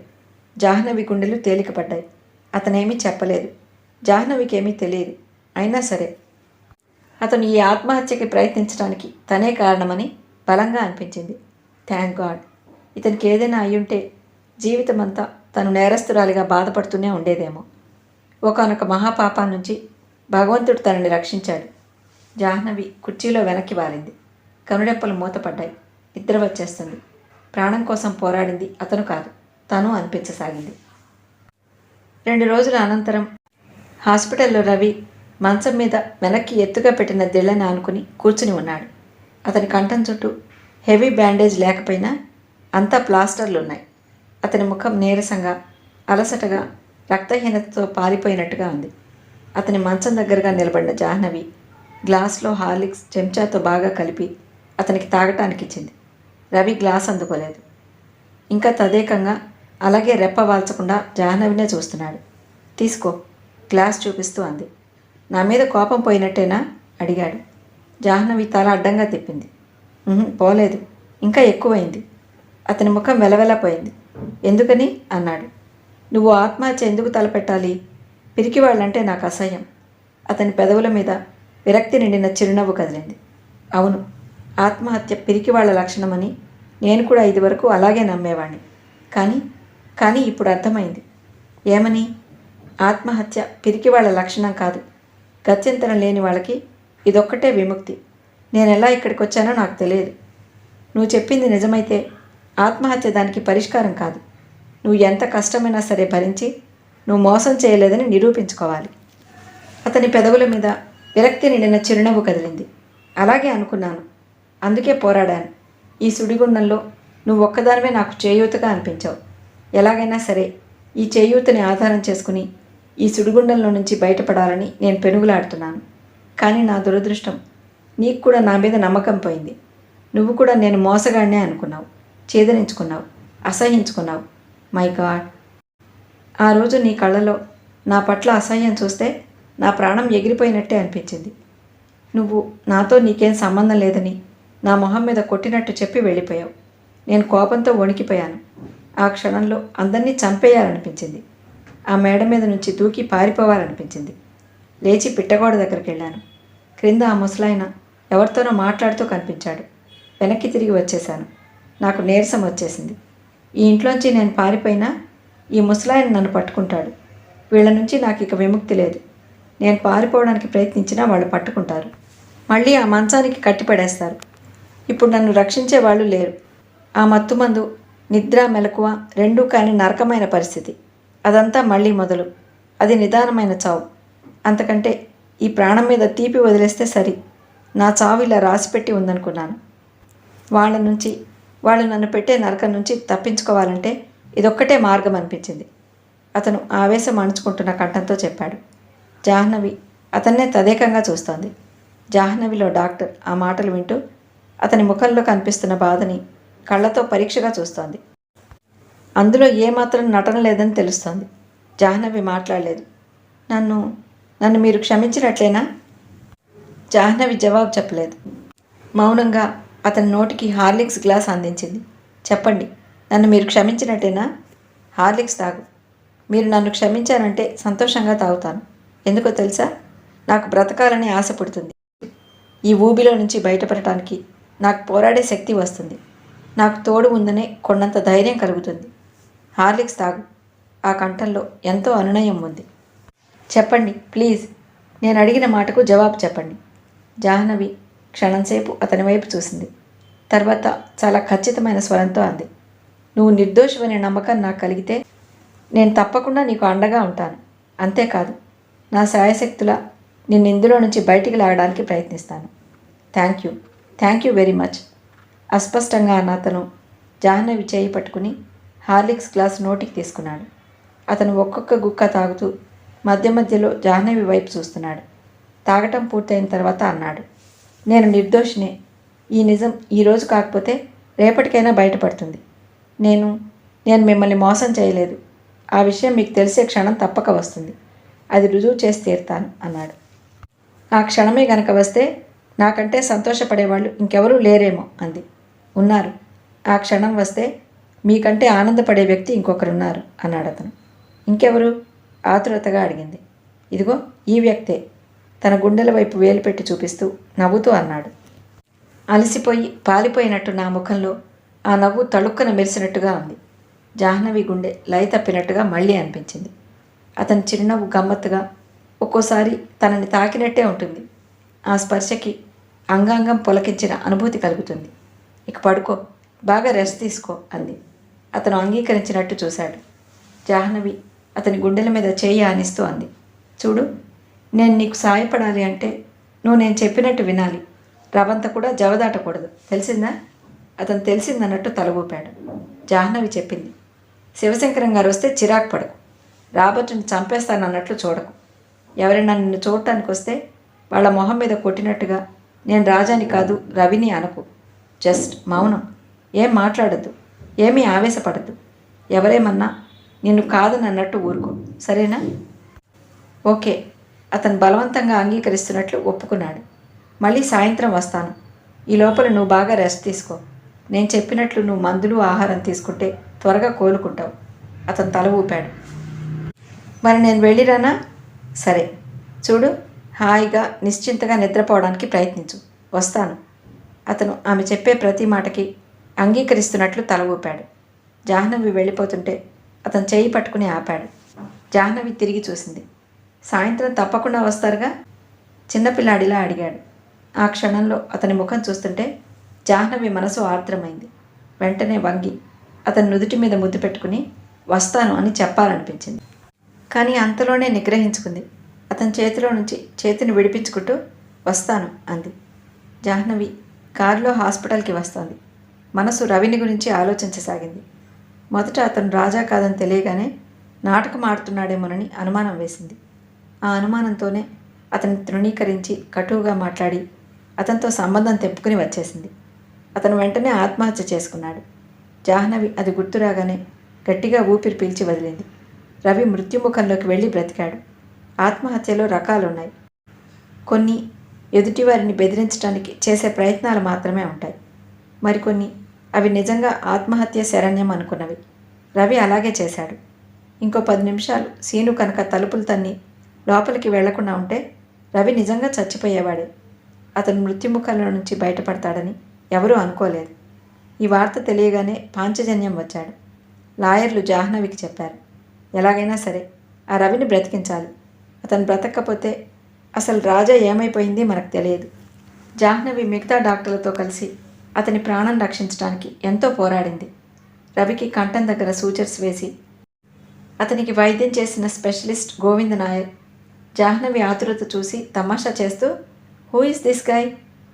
Speaker 1: జాహ్నవి గుండెలు తేలికపడ్డాయి. అతనేమీ చెప్పలేదు. జాహ్నవికేమీ తెలియదు. అయినా సరే అతను ఈ ఆత్మహత్యకి ప్రయత్నించడానికి తనే కారణమని బలంగా అనిపించింది. Thank God. ఇతనికి ఏదైనా అయ్యుంటే జీవితమంతా తను నేరస్తురాలిగా బాధపడుతూనే ఉండేదేమో. ఒకానొక మహాపాపం నుంచి భగవంతుడు తనని రక్షించాడు. జాహ్నవి కుర్చీలో వెనక్కి వాలింది. కనుడెప్పలు మూతపడ్డాయి. నిద్ర వచ్చేస్తుంది. ప్రాణం కోసం పోరాడింది అతను కాదు, తను అనిపించసాగింది. 2 రోజుల అనంతరం హాస్పిటల్లో రవి మంచం మీద వెనక్కి ఎత్తుగా పెట్టిన దిళ్ళని ఆనుకుని కూర్చుని ఉన్నాడు. అతని కంఠం చుట్టూ హెవీ బ్యాండేజ్ లేకపోయినా అంతా ప్లాస్టర్లు ఉన్నాయి. అతని ముఖం నీరసంగా, అలసటగా, రక్తహీనతతో పారిపోయినట్టుగా ఉంది. అతని మంచం దగ్గరగా నిలబడిన జాహ్నవి గ్లాస్లో హార్లిక్స్ చెంచాతో బాగా కలిపి అతనికి తాగటానికి ఇచ్చింది. రవి గ్లాస్ అందుకోలేదు. ఇంకా తదేకంగా అలాగే రెప్ప వాల్చకుండా జాహ్నవినే చూస్తున్నాడు. తీసుకో, గ్లాస్ చూపిస్తూ అంది. నా మీద కోపం పోయినట్టేనా అడిగాడు. జాహ్నవి తల అడ్డంగా తిప్పింది. పోలేదు, ఇంకా ఎక్కువైంది. అతని ముఖం వెలవెలపోయింది. ఎందుకని అన్నాడు. నువ్వు ఆత్మహత్య ఎందుకు తలపెట్టాలి? పిరికివాళ్ళంటే నాకు అసహ్యం. అతని పెదవుల మీద విరక్తి నిండిన చిరునవ్వు కదిలింది. అవును, ఆత్మహత్య పిరికివాళ్ల లక్షణమని నేను కూడా ఇదివరకు అలాగే నమ్మేవాణ్ణి. కానీ ఇప్పుడు అర్థమైంది. ఏమని? ఆత్మహత్య పిరికివాళ్ల లక్షణం కాదు. గత్యంతరం లేని వాళ్ళకి ఇదొక్కటే విముక్తి. నేను ఎలా ఇక్కడికి వచ్చానో నాకు తెలియదు. నువ్వు చెప్పింది నిజమైతే ఆత్మహత్య దానికి పరిష్కారం కాదు. నువ్వు ఎంత కష్టమైనా సరే భరించి నువ్వు మోసం చేయలేదని నిరూపించుకోవాలి. అతని పెదవుల మీద విరక్తి నిండిన చిరునవ్వు కదిలింది. అలాగే అనుకున్నాను, అందుకే పోరాడాను. ఈ సుడిగుండంలో నువ్వు ఒక్కదానివే నాకు చేయూతగా అనిపించావు. ఎలాగైనా సరే ఈ చేయూతని ఆధారం చేసుకుని ఈ సుడిగుండంలో నుంచి బయటపడాలని నేను పెనుగులాడుతున్నాను. కానీ నా దురదృష్టం, నీకు కూడా నా మీద నమ్మకం పోయింది. నువ్వు కూడా నేను మోసగాడినే అనుకున్నావు, ఛేదరించుకున్నావు, అసహించుకున్నావు. My God! ఆ రోజు నీ కళ్ళలో నా పట్ల అసహ్యం చూస్తే నా ప్రాణం ఎగిరిపోయినట్టే అనిపించింది. నువ్వు నాతో నీకేం సంబంధం లేదని నా మొహం మీద కొట్టినట్టు చెప్పి వెళ్ళిపోయావు. నేను కోపంతో వణికిపోయాను. ఆ క్షణంలో అందరినీ చంపేయాలనిపించింది. ఆ మేడ మీద నుంచి దూకి పారిపోవాలనిపించింది. లేచి పిట్టగోడ దగ్గరికి వెళ్ళాను. క్రింద ఆ ముసలాయన ఎవరితోనో మాట్లాడుతూ కనిపించాడు. వెనక్కి తిరిగి వచ్చేశాను. నాకు నీరసం వచ్చేసింది. ఈ ఇంట్లోంచి నేను పారిపోయినా ఈ ముసలాయన నన్ను పట్టుకుంటాడు. వీళ్ళ నుంచి నాకు ఇక విముక్తి లేదు. నేను పారిపోవడానికి ప్రయత్నించినా వాళ్ళు పట్టుకుంటారు. మళ్ళీ ఆ మంచానికి కట్టిపడేస్తారు. ఇప్పుడు నన్ను రక్షించే వాళ్ళు లేరు. ఆ మత్తుమందు, నిద్ర, మెలకువ రెండూ కాని నరకమైన పరిస్థితి. అదంతా మళ్ళీ మొదలు. అది నిదానమైన చావు. అంతకంటే ఈ ప్రాణం మీద తీపి వదిలేస్తే సరి. నా చావు ఇలా రాసిపెట్టి ఉందనుకున్నాను. వాళ్ళు నన్ను పెట్టే నరకం నుంచి తప్పించుకోవాలంటే ఇదొక్కటే మార్గం అనిపించింది. అతను ఆవేశం అణుచుకుంటున్న కంఠంతో చెప్పాడు. జాహ్నవి అతన్నే తదేకంగా చూస్తోంది. జాహ్నవిలో డాక్టర్ ఆ మాటలు వింటూ అతని ముఖంలో కనిపిస్తున్న బాధని కళ్ళతో పరీక్షగా చూస్తోంది. అందులో ఏమాత్రం నటన లేదని తెలుస్తోంది. జాహ్నవి మాట్లాడలేదు. నన్ను మీరు క్షమించినట్లేనా? జాహ్నవి జవాబు చెప్పలేదు. మౌనంగా అతని నోటికి హార్లిక్స్ గ్లాస్ అందించింది. చెప్పండి, నన్ను మీరు క్షమించినట్టేనా? హార్లిక్స్ తాగు. మీరు నన్ను క్షమించారంటే సంతోషంగా తాగుతాను. ఎందుకో తెలుసా? నాకు బ్రతకాలని ఆశ పుడుతుంది. ఈ ఊబిలో నుంచి బయటపడటానికి నాకు పోరాడే శక్తి వస్తుంది. నాకు తోడు ఉందనే కొండంత ధైర్యం కలుగుతుంది. హార్లిక్స్ తాగు. ఆ కంఠంలో ఎంతో అనునయం ఉంది. చెప్పండి ప్లీజ్, నేను అడిగిన మాటకు జవాబు చెప్పండి. జాహ్నవి క్షణంసేపు అతని వైపు చూసింది. తర్వాత చాలా ఖచ్చితమైన స్వరంతో అంది. నువ్వు నిర్దోషమనే నమ్మకం నాకు కలిగితే నేను తప్పకుండా నీకు అండగా ఉంటాను. అంతేకాదు, నా శాయశక్తులా నిన్ను ఇందులో నుంచి బయటికి లాగడానికి ప్రయత్నిస్తాను. Thank you very much. అస్పష్టంగా అన్న అతను జాహ్నవి చేయి పట్టుకుని హార్లిక్స్ గ్లాస్ నోటికి తీసుకున్నాడు. అతను ఒక్కొక్క గుక్క తాగుతూ మధ్య మధ్యలో జాహ్నవి వైపు చూస్తున్నాడు. తాగటం పూర్తయిన తర్వాత అన్నాడు. నేను నిర్దోషినే. ఈ నిజం ఈరోజు కాకపోతే రేపటికైనా బయటపడుతుంది. నేను మిమ్మల్ని మోసం చేయలేదు. ఆ విషయం మీకు తెలిసే క్షణం తప్పక వస్తుంది. అది రుజువు చేసి తీరుతాను అన్నాడు. ఆ క్షణమే గనక వస్తే నాకంటే సంతోషపడేవాళ్ళు ఇంకెవరూ లేరేమో అంది. ఉన్నారు. ఆ క్షణం వస్తే మీకంటే ఆనందపడే వ్యక్తి ఇంకొకరున్నారు అన్నాడు అతను. ఇంకెవరు? ఆతురతగా అడిగింది. ఇదిగో ఈ వ్యక్తే. తన గుండెల వైపు వేలు పెట్టి చూపిస్తూ నవ్వుతూ అన్నాడు. అలసిపోయి పాలిపోయినట్టు నా ముఖంలో ఆ నవ్వు తళుక్కన మెరిసినట్టుగా ఉంది. జాహ్నవి గుండె లయ తప్పినట్టుగా మళ్ళీ అనిపించింది. అతని చిరునవ్వు గమ్మత్తుగా, ఒక్కోసారి తనని తాకినట్టే ఉంటుంది. ఆ స్పర్శకి అంగాంగం పులకించిన అనుభూతి కలుగుతుంది. ఇక పడుకో, బాగా రెస్ట్ తీసుకో అంది. అతను అంగీకరించినట్టు చూశాడు. జాహ్నవి అతని గుండెల మీద చేయి ఆనిస్తూ అంది. చూడు, నేను నీకు సాయపడాలి అంటే నువ్వు నేను చెప్పినట్టు వినాలి. రవంత కూడా జవదాటకూడదు, తెలిసిందా? అతను తెలిసిందన్నట్టు తల ఊపాడు. జాహ్నవి చెప్పింది, శివశంకరం గారు వస్తే చిరాకు పడకు. రాబర్ట్ని చంపేస్తానన్నట్లు చూడకు. ఎవరైనా నిన్ను చూడటానికి వస్తే వాళ్ళ మొహం మీద కొట్టినట్టుగా నేను రాజాని కాదు రవిని అనకు. జస్ట్ మౌనం. ఏం మాట్లాడద్దు, ఏమీ ఆవేశపడద్దు. ఎవరేమన్నా నిన్ను కాదనన్నట్టు ఊరుకో, సరేనా? ఓకే. అతను బలవంతంగా అంగీకరిస్తున్నట్లు ఒప్పుకున్నాడు. మళ్ళీ సాయంత్రం వస్తాను. ఈ లోపల నువ్వు బాగా రెస్ట్ తీసుకో. నేను చెప్పినట్లు నువ్వు మందులు ఆహారం తీసుకుంటే త్వరగా కోలుకుంటావు. అతను తల ఊపాడు. మరి నేను వెళ్ళిరానా? సరే. చూడు, హాయిగా నిశ్చింతగా నిద్రపోవడానికి ప్రయత్నించు. వస్తాను. అతను ఆమె చెప్పే ప్రతి మాటకి అంగీకరిస్తున్నట్లు తల ఊపాడు. జాహ్నవి వెళ్ళిపోతుంటే అతను చేయి పట్టుకుని ఆపాడు. జాహ్నవి తిరిగి చూసింది. సాయంత్రం తప్పకుండా వస్తారుగా? చిన్నపిల్లాడిలా అడిగాడు. ఆ క్షణంలో అతని ముఖం చూస్తుంటే జాహ్నవి మనసు ఆర్ద్రమైంది. వెంటనే వంగి అతని నుదుటి మీద ముద్దు పెట్టుకుని వస్తాను అని చెప్పాలనిపించింది. కానీ అంతలోనే నిగ్రహించుకుంది. అతని చేతిలో నుంచి చేతిని విడిపించుకుంటూ వస్తాను అంది. జాహ్నవి కారులో హాస్పిటల్కి వస్తోంది. మనసు రవిని గురించి ఆలోచించసాగింది. మొదట అతను రాజా కాదని తెలియగానే నాటకం ఆడుతున్నాడేమోనని అనుమానం వేసింది. ఆ అనుమానంతోనే అతన్ని తృణీకరించి కటువుగా మాట్లాడి అతనితో సంబంధం తెంపుకుని వచ్చేసింది. అతను వెంటనే ఆత్మహత్య చేసుకున్నాడు. జాహ్నవి అది గుర్తురాగానే గట్టిగా ఊపిరి పీల్చి వదిలింది. రవి మృత్యుముఖంలోకి వెళ్ళి బ్రతికాడు. ఆత్మహత్యలో రకాలున్నాయి. కొన్ని ఎదుటివారిని బెదిరించడానికి చేసే ప్రయత్నాలు మాత్రమే ఉంటాయి. మరికొన్ని అవి నిజంగా ఆత్మహత్య శరణ్యం అనుకున్నవి. రవి అలాగే చేశాడు. ఇంకో 10 నిమిషాలు సీను కనుక తలుపులు తన్ని లోపలికి వెళ్లకుండా ఉంటే రవి నిజంగా చచ్చిపోయేవాడే. అతను మృత్యుముఖంలో నుంచి బయటపడతాడని ఎవరూ అనుకోలేదు. ఈ వార్త తెలియగానే పాంచజన్యం వచ్చాడు. లాయర్లు జాహ్నవికి చెప్పారు, ఎలాగైనా సరే ఆ రవిని బ్రతికించాలి. అతను బ్రతకపోతే అసలు రాజా ఏమైపోయింది మనకు తెలియదు. జాహ్నవి మిగతా డాక్టర్లతో కలిసి అతని ప్రాణం రక్షించడానికి ఎంతో పోరాడింది. రవికి కంఠం దగ్గర సూచర్స్ వేసి అతనికి వైద్యం చేసిన స్పెషలిస్ట్ గోవింద్ నాయర్ జాహ్నవి ఆతురత చూసి తమాషా చేస్తూ, who is this guy,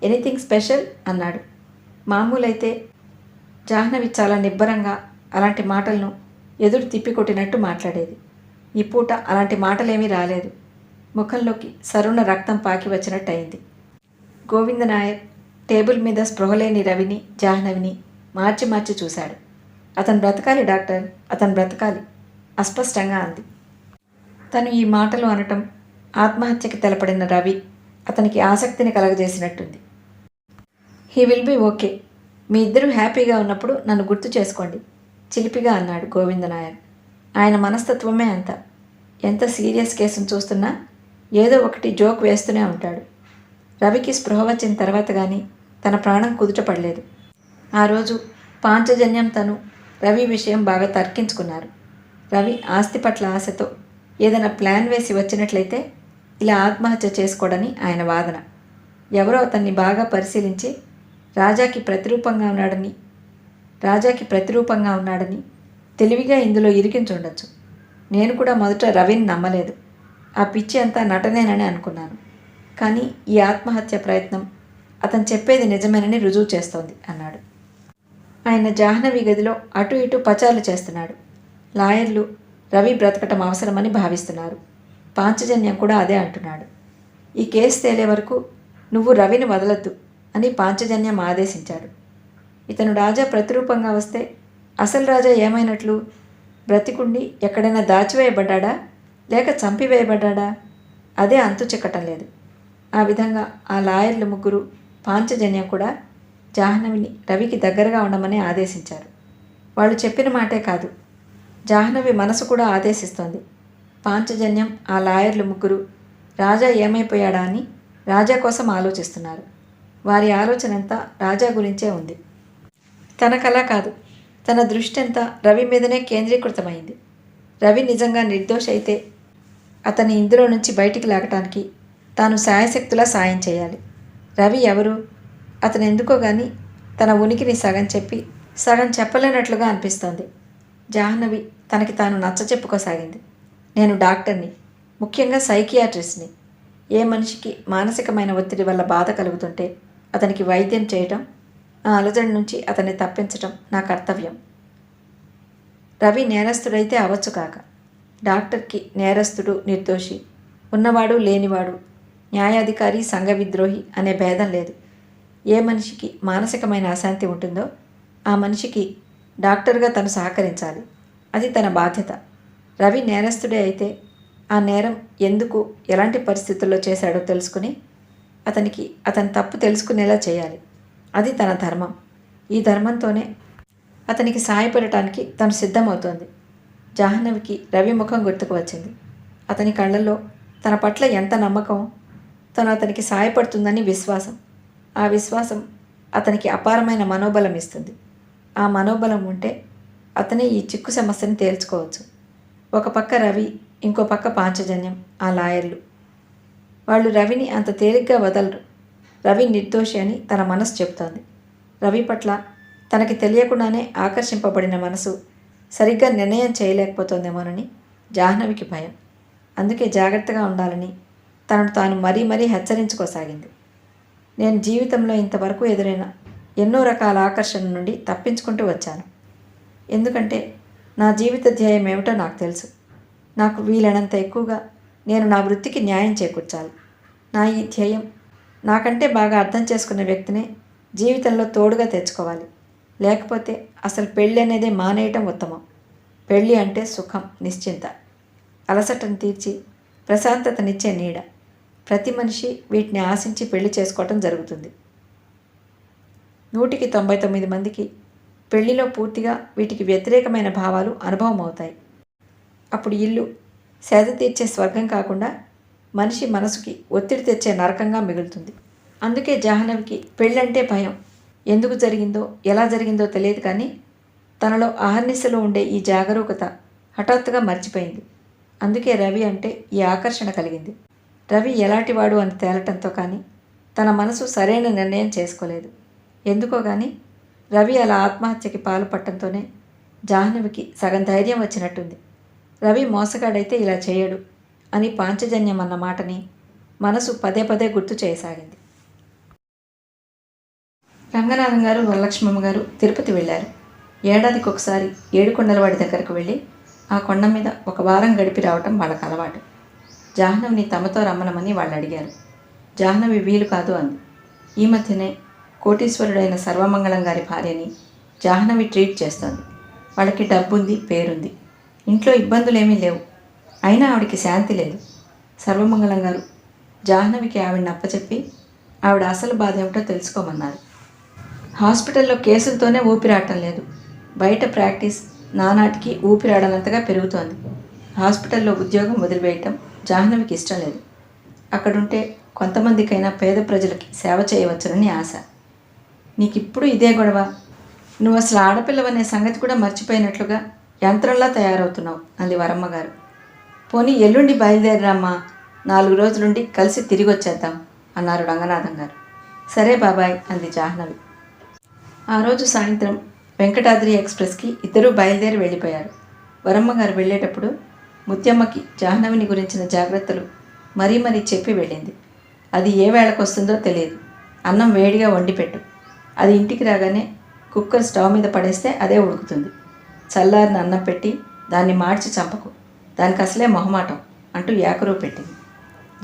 Speaker 1: anything special అన్నాడు. మామూలైతే జాహ్నవి చాలా నిబ్బరంగా అలాంటి మాటలను ఎదురు తిప్పికొట్టినట్టు మాట్లాడేది. ఈ పూట అలాంటి మాటలేమీ రాలేదు. ముఖంలోకి సరుణ రక్తం పాకి వచ్చినట్టు అయింది. గోవింద నాయర్ టేబుల్ మీద స్పృహలేని రవిని జాహ్నవిని మార్చి మార్చి చూశాడు. అతను బ్రతకాలి డాక్టర్, అతను బ్రతకాలి అస్పష్టంగా అంది. తను ఈ మాటలు అనటం ఆత్మహత్యకి తెలపడిన రవి అతనికి ఆసక్తిని కలగజేసినట్టుంది. He will be okay. మీ ఇద్దరూ హ్యాపీగా ఉన్నప్పుడు నన్ను గుర్తు చేసుకోండి చిలిపిగా అన్నాడు గోవింద నాయర్. ఆయన మనస్తత్వమే అంత. ఎంత సీరియస్ కేసును చూస్తున్నా ఏదో ఒకటి జోక్ వేస్తూనే ఉంటాడు. రవికి స్పృహ వచ్చిన తర్వాత కానీ తన ప్రాణం కుదుటపడలేదు. ఆ రోజు పాంచజన్యం తను రవి విషయం బాగా తర్కించుకున్నారు. రవి ఆస్తి పట్ల ఆశతో ఏదైనా ప్లాన్ వేసి వచ్చినట్లయితే ఇలా ఆత్మహత్య చేసుకోవడని ఆయన వాదన. ఎవరో అతన్ని బాగా పరిశీలించి రాజాకి ప్రతిరూపంగా ఉన్నాడని తెలివిగా ఇందులో ఇరికించుండొచ్చు. నేను కూడా మొదట రవిని నమ్మలేదు. ఆ పిచ్చి అంతా నటనేనని అనుకున్నాను. కానీ ఈ ఆత్మహత్య ప్రయత్నం అతను చెప్పేది నిజమేనని రుజువు చేస్తోంది అన్నాడు. ఆయన జాహ్నవి గదిలో అటు ఇటు పచారులు చేస్తున్నాడు. లాయర్లు రవి బ్రతకటం అవసరమని భావిస్తున్నారు. పాంచజన్యం కూడా అదే అంటున్నాడు. ఈ కేసు తేలే వరకు నువ్వు రవిని వదలొద్దు అని పాంచజన్యం ఆదేశించాడు. ఇతను రాజా ప్రతిరూపంగా వస్తే అసలు రాజా ఏమైనట్లు? బ్రతికుండి ఎక్కడైనా దాచివేయబడ్డా లేక చంపివేయబడ్డా? అదే అంతు చిక్కటం లేదు. ఆ విధంగా ఆ లాయర్లు ముగ్గురు పాంచజన్యం కూడా జాహ్నవిని రవికి దగ్గరగా ఉండమని ఆదేశించారు. వాళ్ళు చెప్పిన మాటే కాదు, జాహ్నవి మనసు కూడా ఆదేశిస్తోంది. పాంచజన్యం ఆ లాయర్లు ముగ్గురు రాజా ఏమైపోయాడా అని రాజా కోసం ఆలోచిస్తున్నారు. వారి ఆలోచన అంతా రాజా గురించే ఉంది. తనకలా కాదు. తన దృష్టి అంతా రవి మీదనే కేంద్రీకృతమైంది. రవి నిజంగా నిర్దోషి అయితే అతన్ని ఇందులో నుంచి బయటికి లాగటానికి తాను శాయశక్తులా సాయం చేయాలి. రవి ఎవరు? అతను ఎందుకో కానీ తన ఉనికిని సగం చెప్పి సగం చెప్పలేనట్లుగా అనిపిస్తోంది. జాహ్నవి తనకి తాను నచ్చచెప్పుకోసాగింది. నేను డాక్టర్ని, ముఖ్యంగా సైకియాట్రిస్ట్ని. ఏ మనిషికి మానసికమైన ఒత్తిడి వల్ల బాధ కలుగుతుంటే అతనికి వైద్యం చేయటం, ఆ అలజడి నుంచి అతన్ని తప్పించటం నా కర్తవ్యం. రవి నేరస్తుడైతే అవ్వచ్చు కాక, డాక్టర్కి నేరస్తుడు నిర్దోషి, ఉన్నవాడు లేనివాడు, న్యాయాధికారి సంఘ విద్రోహి అనే భేదం లేదు. ఏ మనిషికి మానసికమైన అశాంతి ఉంటుందో ఆ మనిషికి డాక్టర్గా తను సహకరించాలి. అది తన బాధ్యత. రవి నేరస్తుడే అయితే ఆ నేరం ఎందుకు, ఎలాంటి పరిస్థితుల్లో చేశాడో తెలుసుకుని అతనికి అతని తప్పు తెలుసుకునేలా చేయాలి. అది తన ధర్మం. ఈ ధర్మంతోనే అతనికి సాయపడటానికి తను సిద్ధమవుతోంది. జాహ్నవికి రవి ముఖం గుర్తుకు వచ్చింది. అతని కళ్ళల్లో తన పట్ల ఎంత నమ్మకం, తను అతనికి సాయపడుతుందని విశ్వాసం. ఆ విశ్వాసం అతనికి అపారమైన మనోబలం ఇస్తుంది. ఆ మనోబలం ఉంటే అతనే ఈ చిక్కు సమస్యను తేల్చుకోవచ్చు. ఒక పక్క రవి, ఇంకో పక్క పాంచజన్యం, ఆ లాయర్లు. వాళ్ళు రవిని అంత తేలిగ్గా వదలరు. రవి నిర్దోషి అని తన మనసు చెబుతోంది. రవి పట్ల తనకి తెలియకుండానే ఆకర్షింపబడిన మనసు సరిగ్గా నిర్ణయం చేయలేకపోతోందేమోనని జాహ్నవికి భయం. అందుకే జాగ్రత్తగా ఉండాలని తనను తాను మరీ మరీ హెచ్చరించుకోసాగింది. నేను జీవితంలో ఇంతవరకు ఎదురైన ఎన్నో రకాల ఆకర్షణ నుండి తప్పించుకుంటూ వచ్చాను. ఎందుకంటే నా జీవిత ధ్యేయం ఏమిటో నాకు తెలుసు. నాకు వీలైనంత ఎక్కువగా నేను నా వృత్తికి న్యాయం చేకూర్చాలి. నా ఈ ధ్యేయం నాకంటే బాగా అర్థం చేసుకున్న వ్యక్తినే జీవితంలో తోడుగా తెచ్చుకోవాలి. లేకపోతే అసలు పెళ్ళి అనేదే మానేయటం ఉత్తమం. పెళ్ళి అంటే సుఖం, నిశ్చింత, అలసటను తీర్చి ప్రశాంతతనిచ్చే నీడ. ప్రతి మనిషి వీటిని ఆశించి పెళ్లి చేసుకోవటం జరుగుతుంది. 100కి 99 మందికి పెళ్లిలో పూర్తిగా వీటికి వ్యతిరేకమైన భావాలు అనుభవం అవుతాయి. అప్పుడు ఇల్లు సేద తీర్చే స్వర్గం కాకుండా మనిషి మనసుకి ఒత్తిడి తెచ్చే నరకంగా మిగులుతుంది. అందుకే జాహ్నవికి పెళ్ళంటే భయం. ఎందుకు జరిగిందో, ఎలా జరిగిందో తెలియదు, కానీ తనలో అహర్నిశలో ఉండే ఈ జాగరూకత హఠాత్తుగా మర్చిపోయింది. అందుకే రవి అంటే ఈ ఆకర్షణ కలిగింది. రవి ఎలాంటివాడు అని తేలటంతో కానీ తన మనసు సరైన నిర్ణయం చేసుకోలేదు. ఎందుకో కానీ రవి అలా ఆత్మహత్యకి పాల్పడటంతోనే జాహ్నవికి సగం ధైర్యం వచ్చినట్టుంది. రవి మోసగాడైతే ఇలా చేయడు అని పాంచజన్యం అన్న మాటని మనసు పదే పదే గుర్తు చేయసాగింది. రంగనాథం గారు, వరలక్ష్మమ్మ గారు తిరుపతి వెళ్ళారు. ఏడాదికి ఒకసారి ఏడుకొండలవాడి దగ్గరకు వెళ్ళి ఆ కొండ మీద ఒక వారం గడిపి రావటం వాళ్ళకు అలవాటు. జాహ్నవిని తమతో రమ్మనమని వాళ్ళు అడిగారు. జాహ్నవి వీలు కాదు అంది. ఈ మధ్యనే కోటీశ్వరుడైన సర్వమంగళం గారి భార్యని జాహ్నవి ట్రీట్ చేస్తోంది. వాళ్ళకి డబ్బుంది, పేరుంది, ఇంట్లో ఇబ్బందులేమీ లేవు. అయినా ఆవిడికి శాంతి లేదు. సర్వమంగళం గారు జాహ్నవికి ఆవిడని అప్పచెప్పి ఆవిడ అసలు బాధ ఏమిటో తెలుసుకోమన్నారు. హాస్పిటల్లో కేసులతోనే ఊపిరాటం లేదు. బయట ప్రాక్టీస్ నానాటికి ఊపిరాడనంతగా పెరుగుతోంది. హాస్పిటల్లో ఉద్యోగం వదిలివేయటం జాహ్నవికి ఇష్టం లేదు. అక్కడుంటే కొంతమందికైనా పేద ప్రజలకి సేవ చేయవచ్చునని ఆశ. నీకిప్పుడు ఇదే గొడవ? నువ్వు అసలు ఆడపిల్లవనే సంగతి కూడా మర్చిపోయినట్లుగా యంత్రంలా తయారవుతున్నావు అంది వరమ్మగారు. పోనీ ఎల్లుండి బయలుదేరమ్మా, 4 రోజులుండి కలిసి తిరిగి వచ్చేద్దాం అన్నారు రంగనాథం గారు. సరే బాబాయ్ అంది జాహ్నవి. ఆ రోజు సాయంత్రం వెంకటాద్రి ఎక్స్ప్రెస్కి ఇద్దరూ బయలుదేరి వెళ్ళిపోయారు. వరమ్మగారు వెళ్ళేటప్పుడు ముత్యమ్మకి జాహ్నవిని గురించిన జాగ్రత్తలు మరీ మరీ చెప్పి వెళ్ళింది. అది ఏ వేళకు వస్తుందో తెలియదు. అన్నం వేడిగా వండిపెట్టు. అది ఇంటికి రాగానే కుక్కర్ స్టవ్ మీద పడేస్తే అదే ఉడుకుతుంది. చల్లారిన అన్నం పెట్టి దాన్ని మార్చి చంపకు, దానికి అసలే మొహమాటం అంటూ ఏకరువు పెట్టింది.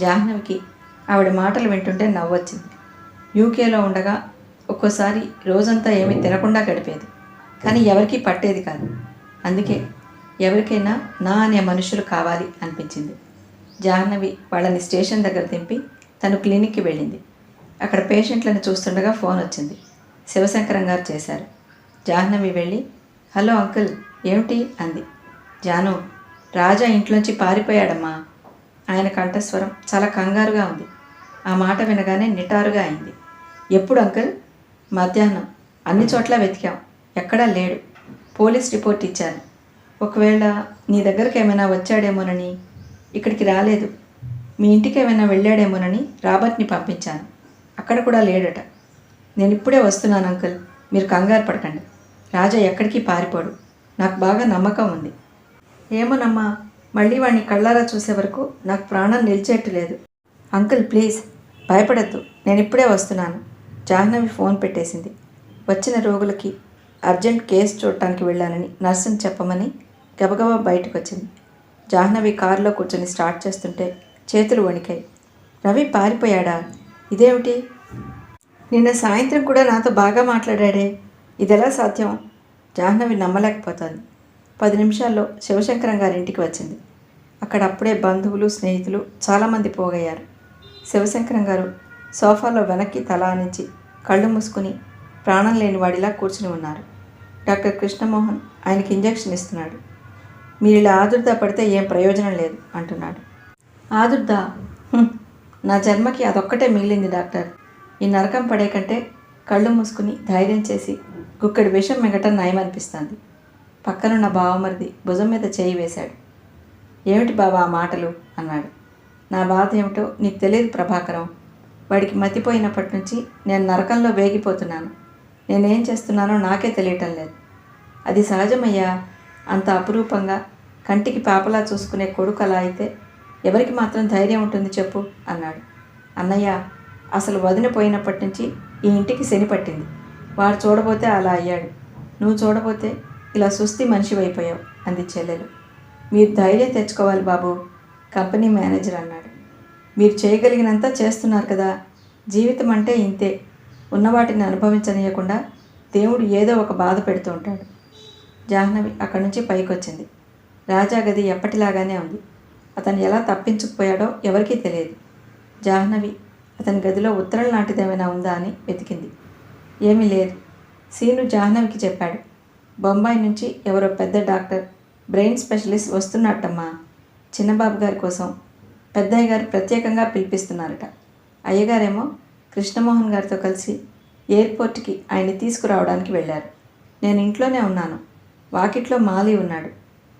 Speaker 1: జాహ్నవికి ఆవిడ మాటలు వింటుంటే నవ్వొచ్చింది. యూకేలో ఉండగా ఒక్కోసారి రోజంతా ఏమీ తినకుండా గడిపేది. కానీ ఎవరికీ పట్టేది కాదు. అందుకే ఎవరికైనా నా అనే మనుషులు కావాలి అనిపించింది. జాహ్నవి వాళ్ళని స్టేషన్ దగ్గర దింపి తను క్లినిక్కి వెళ్ళింది. అక్కడ పేషెంట్లను చూస్తుండగా ఫోన్ వచ్చింది. శివశంకరం గారు చేశారు. జాహ్నవి వెళ్ళి, హలో అంకుల్, ఏమిటి అంది. జాను, రాజా ఇంట్లోంచి పారిపోయాడమ్మా. ఆయన కంఠస్వరం చాలా కంగారుగా ఉంది. ఆ మాట వినగానే నిటారుగా అయింది. ఎప్పుడు అంకుల్? మధ్యాహ్నం. అన్ని చోట్ల వెతికాం, ఎక్కడా లేడు. పోలీస్ రిపోర్ట్ ఇచ్చాను. ఒకవేళ నీ దగ్గరికి ఏమైనా వచ్చాడేమోనని. ఇక్కడికి రాలేదు. మీ ఇంటికి ఏమైనా వెళ్ళాడేమోనని రాబర్ట్ని పంపించాను. అక్కడ కూడా లేడట. నేను ఇప్పుడే వస్తున్నాను అంకుల్, మీరు కంగారు పడకండి. రాజా ఎక్కడికి పారిపోడు, నాకు బాగా నమ్మకం ఉంది. ఏమోనమ్మా, మళ్ళీ వాడిని కళ్ళారా చూసే వరకు నాకు ప్రాణం నిలిచేట్టు లేదు. అంకుల్ ప్లీజ్ భయపడద్దు, నేను ఇప్పుడే వస్తున్నాను. జాహ్నవి ఫోన్ పెట్టేసింది. వచ్చిన రోగులకి అర్జెంట్ కేసు చూడటానికి వెళ్ళానని నర్సుని చెప్పమని గబగబా బయటకు వచ్చింది. జాహ్నవి కారులో కూర్చొని స్టార్ట్ చేస్తుంటే చేతులు వణికాయి. రవి పారిపోయాడా? ఇదేమిటి? నిన్న సాయంత్రం కూడా నాతో బాగా మాట్లాడాడే, ఇదెలా సాధ్యం? జాహ్నవి నమ్మలేకపోతుంది. 10 నిమిషాల్లో శివశంకరం గారింటికి వచ్చింది. అక్కడ అప్పుడే బంధువులు స్నేహితులు చాలామంది పోగయ్యారు. శివశంకరం గారు సోఫాలో వెనక్కి తల ఆనించి కళ్ళు మూసుకుని ప్రాణం లేని వాడిలా కూర్చుని ఉన్నారు. డాక్టర్ కృష్ణమోహన్ ఆయనకి ఇంజెక్షన్ ఇస్తున్నాడు. మీరు ఇలా ఆదుర్దా పడితే ఏం ప్రయోజనం లేదు అంటున్నాడు. ఆదుర్దా? నా జన్మకి అదొక్కటే మిగిలింది డాక్టర్. ఈ నరకం పడే కంటే కళ్ళు మూసుకుని ధైర్యం చేసి గుక్కడి విషం మిగటం నయమనిపిస్తుంది. పక్కనున్న బావమరిది భుజం మీద చేయి వేశాడు. ఏమిటి బాబా ఆ మాటలు అన్నాడు. నా బాధ ఏమిటో నీకు తెలియదు ప్రభాకరం. వాడికి మతిపోయినప్పటి నుంచి నేను నరకంలో వేగిపోతున్నాను. నేనేం చేస్తున్నానో నాకే తెలియటం లేదు. అది సహజమయ్యా. అంత అపురూపంగా కంటికి పాపలా చూసుకునే కొడుకు అలా అయితే ఎవరికి మాత్రం ధైర్యం ఉంటుంది చెప్పు అన్నాడు. అన్నయ్య, అసలు వదిన పోయినప్పటి నుంచి ఈ ఇంటికి శని పట్టింది. వాడు చూడబోతే అలా అయ్యాడు, నువ్వు చూడబోతే ఇలా సుస్థి మనిషివైపోయావు అంది చెల్లెలు. మీరు ధైర్యం తెచ్చుకోవాలి బాబు, కంపెనీ మేనేజర్ అన్నాడు. మీరు చేయగలిగినంత చేస్తున్నారు కదా. జీవితం అంటే ఇంతే. ఉన్నవాటిని అనుభవించనీయకుండా దేవుడు ఏదో ఒక బాధ పెడుతూ ఉంటాడు. జాహ్నవి అక్కడి నుంచి పైకి వచ్చింది. రాజా గది ఎప్పటిలాగానే ఉంది. అతను ఎలా తప్పించుకుపోయాడో ఎవరికీ తెలియదు. జాహ్నవి అతని గదిలో ఉత్తరం లాంటిదేమైనా ఉందా అని వెతికింది. ఏమీ లేదు. సీను జాహ్నవికి చెప్పాడు. బొంబాయి నుంచి ఎవరో పెద్ద డాక్టర్, బ్రెయిన్ స్పెషలిస్ట్ వస్తున్నట్టమ్మా. చిన్నబాబు గారి కోసం పెద్దయ్య గారు ప్రత్యేకంగా పిలిపిస్తున్నారట. అయ్యగారేమో కృష్ణమోహన్ గారితో కలిసి ఎయిర్పోర్ట్కి ఆయన్ని తీసుకురావడానికి వెళ్ళారు. నేను ఇంట్లోనే ఉన్నాను. వాకిట్లో మాలి ఉన్నాడు.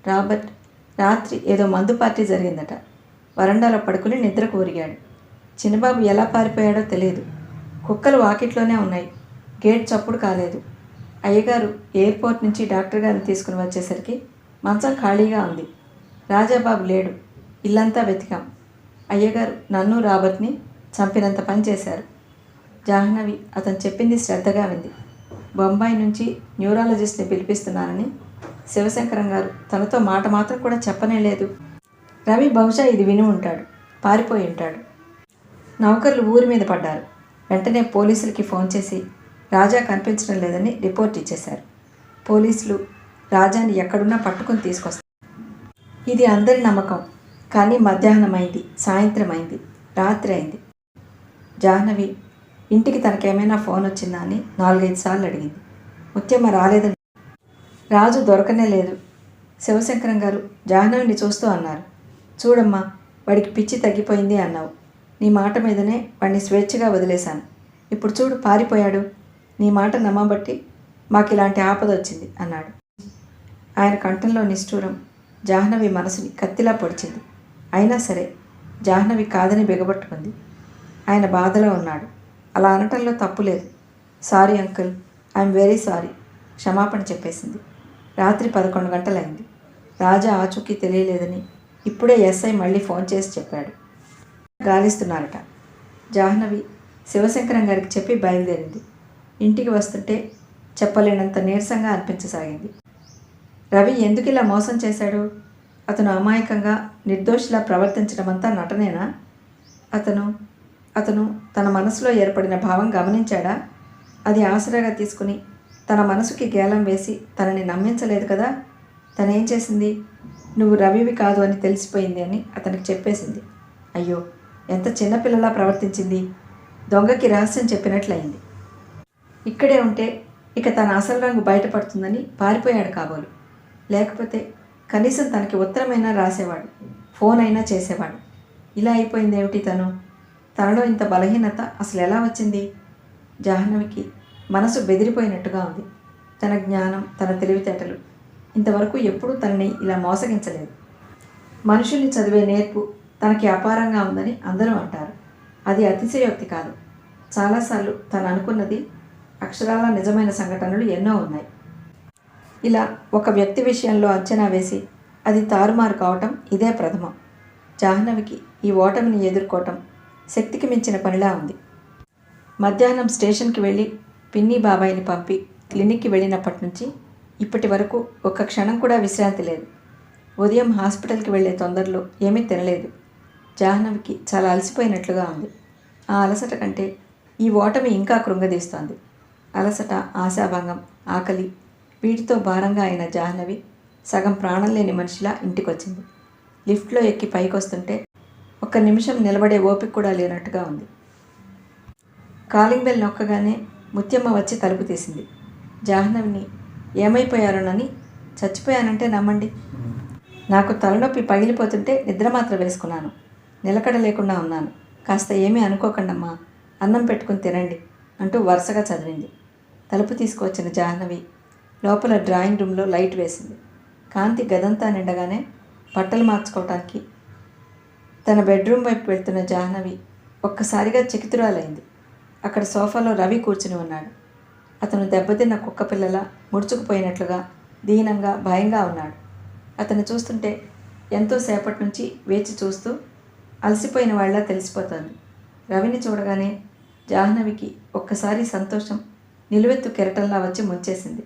Speaker 1: రాబర్ట్ రాత్రి ఏదో మందు పార్టీ జరిగిందట. వరండాలో పడుకుని నిద్రకు ఒరిగాడు. చిన్నబాబు ఎలా పారిపోయాడో తెలియదు. కుక్కలు వాకిట్లోనే ఉన్నాయి. గేట్ చప్పుడు కాలేదు. అయ్యగారు ఎయిర్పోర్ట్ నుంచి డాక్టర్ గారిని తీసుకుని వచ్చేసరికి మంచం ఖాళీగా ఉంది. రాజాబాబు లేడు. ఇల్లంతా వెతికాం. అయ్యగారు నన్ను రాబర్ట్ని చంపినంత పని చేశారు. జాహ్నవి అతను చెప్పింది శ్రద్ధగా వింది. బొంబాయి నుంచి న్యూరాలజిస్ట్ని పిలిపిస్తున్నానని శివశంకరం గారు తనతో మాట మాత్రం కూడా చెప్పనే లేదు. రవి బహుశా ఇది విని ఉంటాడు, పారిపోయి ఉంటాడు. నౌకర్లు ఊరి మీద పడ్డారు. వెంటనే పోలీసులకి ఫోన్ చేసి రాజా కనిపించడం లేదని రిపోర్ట్ ఇచ్చేశారు. పోలీసులు రాజాని ఎక్కడున్నా పట్టుకుని తీసుకొస్తారు. ఇది అందరి నమ్మకం. కానీ మధ్యాహ్నం అయింది, సాయంత్రం అయింది, రాత్రి అయింది. జాహ్నవి ఇంటికి తనకేమైనా ఫోన్ వచ్చిందా అని 4-5 సార్లు అడిగింది. ముత్యమ్మ రాలేదని. రాజు దొరకనే లేదు. శివశంకరం గారు జాహ్నవిని చూస్తూ అన్నారు. చూడమ్మా, వాడికి పిచ్చి తగ్గిపోయింది అన్నావు. నీ మాట మీదనే వాడిని స్వేచ్ఛగా వదిలేశాను. ఇప్పుడు చూడు పారిపోయాడు. నీ మాట నమ్మబట్టి మాకు ఇలాంటి ఆపద వచ్చింది అన్నాడు. ఆయన కంఠంలో నిష్ఠూరం జాహ్నవి మనసుని కత్తిలా పొడిచింది. అయినా సరే జాహ్నవి కాదని బిగబట్టుకుంది. ఆయన బాధలో ఉన్నాడు. అలా అనటంలో తప్పు లేదు. Sorry uncle, I'm very sorry, క్షమాపణ చెప్పేసింది. రాత్రి 11 గంటలైంది. రాజా ఆచూకీ తెలియలేదని ఇప్పుడే ఎస్ఐ మళ్ళీ ఫోన్ చేసి చెప్పాడు. గాలిస్తున్నారట. జాహ్నవి శివశంకరం గారికి చెప్పి బయలుదేరింది. ఇంటికి వస్తుంటే చెప్పలేనంత నీరసంగా అనిపించసాగింది. రవి ఎందుకు ఇలా మోసం చేశాడు? అతను అమాయకంగా నిర్దోషిలా ప్రవర్తించడమంతా నటనేనా? అతను తన మనసులో ఏర్పడిన భావం గమనించాడా? అది ఆసరాగా తీసుకుని తన మనసుకి గేలం వేసి తనని నమ్మించలేదు కదా. తనేం చేసింది? నువ్వు రవివి కాదు అని తెలిసిపోయింది అని అతనికి చెప్పేసింది. అయ్యో, ఎంత చిన్నపిల్లలా ప్రవర్తించింది. దొంగకి రహస్యం చెప్పినట్లయింది. ఇక్కడే ఉంటే ఇక తన అసలు రంగు బయటపడుతుందని పారిపోయాడు కాబోలు. లేకపోతే కనీసం తనకి ఉత్తరమైనా రాసేవాడు, ఫోన్ అయినా చేసేవాడు. ఇలా అయిపోయిందేమిటి తనలో ఇంత బలహీనత అసలు ఎలా వచ్చింది? జాహ్నవికి మనసు బెదిరిపోయినట్టుగా ఉంది. తన జ్ఞానం, తన తెలివితేటలు ఇంతవరకు ఎప్పుడూ తనని ఇలా మోసగించలేదు. మనుషుల్ని చదివే నేర్పు తనకి అపారంగా ఉందని అందరూ అంటారు. అది అతిశయోక్తి కాదు. చాలాసార్లు తను అనుకున్నది అక్షరాల నిజమైన సంఘటనలు ఎన్నో ఉన్నాయి. ఇలా ఒక వ్యక్తి విషయంలో అంచనా వేసి అది తారుమారు కావటం ఇదే ప్రథమం. జాహ్నవికి ఈ ఓటమిని ఎదుర్కోవటం శక్తికి మించిన పనిలా ఉంది. మధ్యాహ్నం స్టేషన్కి వెళ్ళి పిన్ని బాబాయిని పంపి క్లినిక్కి వెళ్ళినప్పటి నుంచి ఇప్పటి వరకు ఒక్క క్షణం కూడా విశ్రాంతి లేదు. ఉదయం హాస్పిటల్కి వెళ్ళే తొందరలో ఏమీ తినలేదు. జాహ్నవికి చాలా అలసిపోయినట్లుగా ఉంది. ఆ అలసట కంటే ఈ ఓటమి ఇంకా కృంగదీస్తోంది. అలసట, ఆశాభంగం, ఆకలి వీటితో భారంగా అయిన జాహ్నవి సగం ప్రాణం లేని మనిషిలా ఇంటికొచ్చింది. లిఫ్ట్లో ఎక్కి పైకొస్తుంటే ఒక్క నిమిషం నిలబడే ఓపిక కూడా లేనట్టుగా ఉంది. కాలింగ్ బెల్ నొక్కగానే ముత్యమ్మ వచ్చి తలుపు తీసింది. జాహ్నవిని ఏమైపోయారోనని చచ్చిపోయానంటే నమ్మండి. నాకు తలనొప్పి పగిలిపోతుంటే నిద్ర మాత్రం వేసుకున్నాను. నిలకడ లేకుండా ఉన్నాను. కాస్త ఏమీ అనుకోకండమ్మా, అన్నం పెట్టుకుని తినండి అంటూ వరుసగా చదివింది. తలుపు తీసుకువచ్చిన జాహ్నవి లోపల డ్రాయింగ్ రూమ్లో లైట్ వేసింది. కాంతి గదంతా నిండగానే బట్టలు మార్చుకోవటానికి తన బెడ్రూమ్ వైపు వెళ్తున్న జాహ్నవి ఒక్కసారిగా చకితురాలైంది. అక్కడ సోఫాలో రవి కూర్చుని ఉన్నాడు. అతను దెబ్బతిన్న కుక్కపిల్లలా ముడుచుకుపోయినట్లుగా దీనంగా భయంగా ఉన్నాడు. అతను చూస్తుంటే ఎంతో సేపటి నుంచి వేచి చూస్తూ అలసిపోయిన వాళ్ళ తెలిసిపోతోంది. రవిని చూడగానే జాహ్నవికి ఒక్కసారి సంతోషం నిలువెత్తు కెరటంలా వచ్చి ముంచేసింది.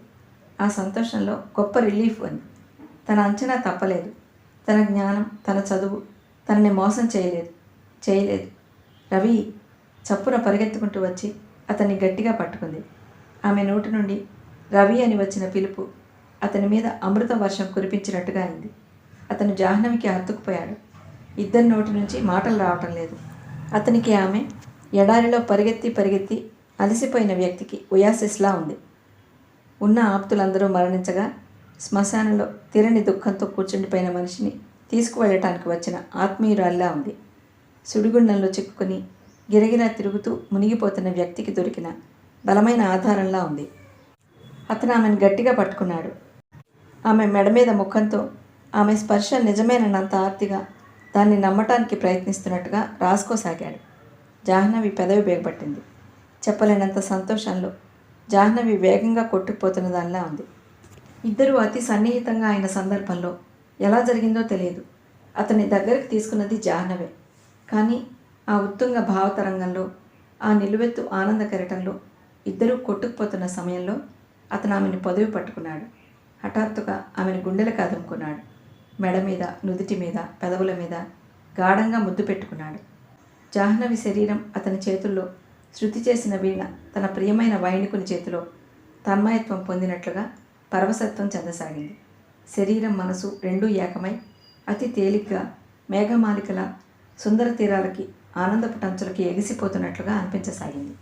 Speaker 1: ఆ సంతోషంలో గొప్ప రిలీఫ్ ఉంది. తన అంచనా తప్పలేదు. తన జ్ఞానం, తన చదువు తనని మోసం చేయలేదు. రవి చప్పున పరిగెత్తుకుంటూ వచ్చి అతన్ని గట్టిగా పట్టుకుంది. ఆమె నోటి నుండి రవి అని వచ్చిన పిలుపు అతని మీద అమృత వర్షం కురిపించినట్టుగా అయింది. అతను జాహ్నవికి హత్తుకుపోయాడు. ఇద్దరి నోటి నుంచి మాటలు రావటం లేదు. అతనికి ఆమె ఎడారిలో పరిగెత్తి అలసిపోయిన వ్యక్తికి ఒయాసిస్లా ఉంది. ఉన్న ఆప్తులందరూ మరణించగా శ్మశానంలో తీరని దుఃఖంతో కూర్చుండిపోయిన మనిషిని తీసుకువెళ్ళటానికి వచ్చిన ఆత్మీయురాల్లా ఉంది. సుడిగుండంలో చిక్కుకుని గిరగిరా తిరుగుతూ మునిగిపోతున్న వ్యక్తికి దొరికిన బలమైన ఆధారంలా ఉంది. అతను ఆమెను గట్టిగా పట్టుకున్నాడు. ఆమె మెడ మీద ముఖంతో ఆమె స్పర్శ నిజమేనన్నంత ఆర్తిగా దాన్ని నమ్మటానికి ప్రయత్నిస్తున్నట్టుగా రాసుకోసాగాడు. జాహ్నవి పెదవి బేగపట్టింది. చెప్పలేనంత సంతోషంలో జాహ్నవి వేగంగా కొట్టుకుపోతున్న దానిలా ఉంది. ఇద్దరూ అతి సన్నిహితంగా అయిన సందర్భంలో ఎలా జరిగిందో తెలియదు. అతన్ని దగ్గరికి తీసుకున్నది జాహ్నవే. కానీ ఆ ఉత్తుంగ భావతరంగంలో, ఆ నిలువెత్తు ఆనంద కెరటంలో ఇద్దరూ కొట్టుకుపోతున్న సమయంలో అతను ఆమెను పొదవి పట్టుకున్నాడు. హఠాత్తుగా ఆమెను గుండెలకు అదుముకున్నాడు. మెడ మీద, నుదిటి మీద, పెదవుల మీద గాఢంగా ముద్దు పెట్టుకున్నాడు. జాహ్నవి శరీరం అతని చేతుల్లో శృతి చేసిన వీణ తన ప్రియమైన వైణికుని చేతిలో తన్మయత్వం పొందినట్లుగా పరవశత్వం చెందసాగింది. శరీరం, మనసు రెండూ ఏకమై అతి తేలిగ్గా మేఘమాలికల సుందర తీరాలకి, ఆనందపు టంచులకి ఎగిసిపోతున్నట్లుగా అనిపించసాగింది.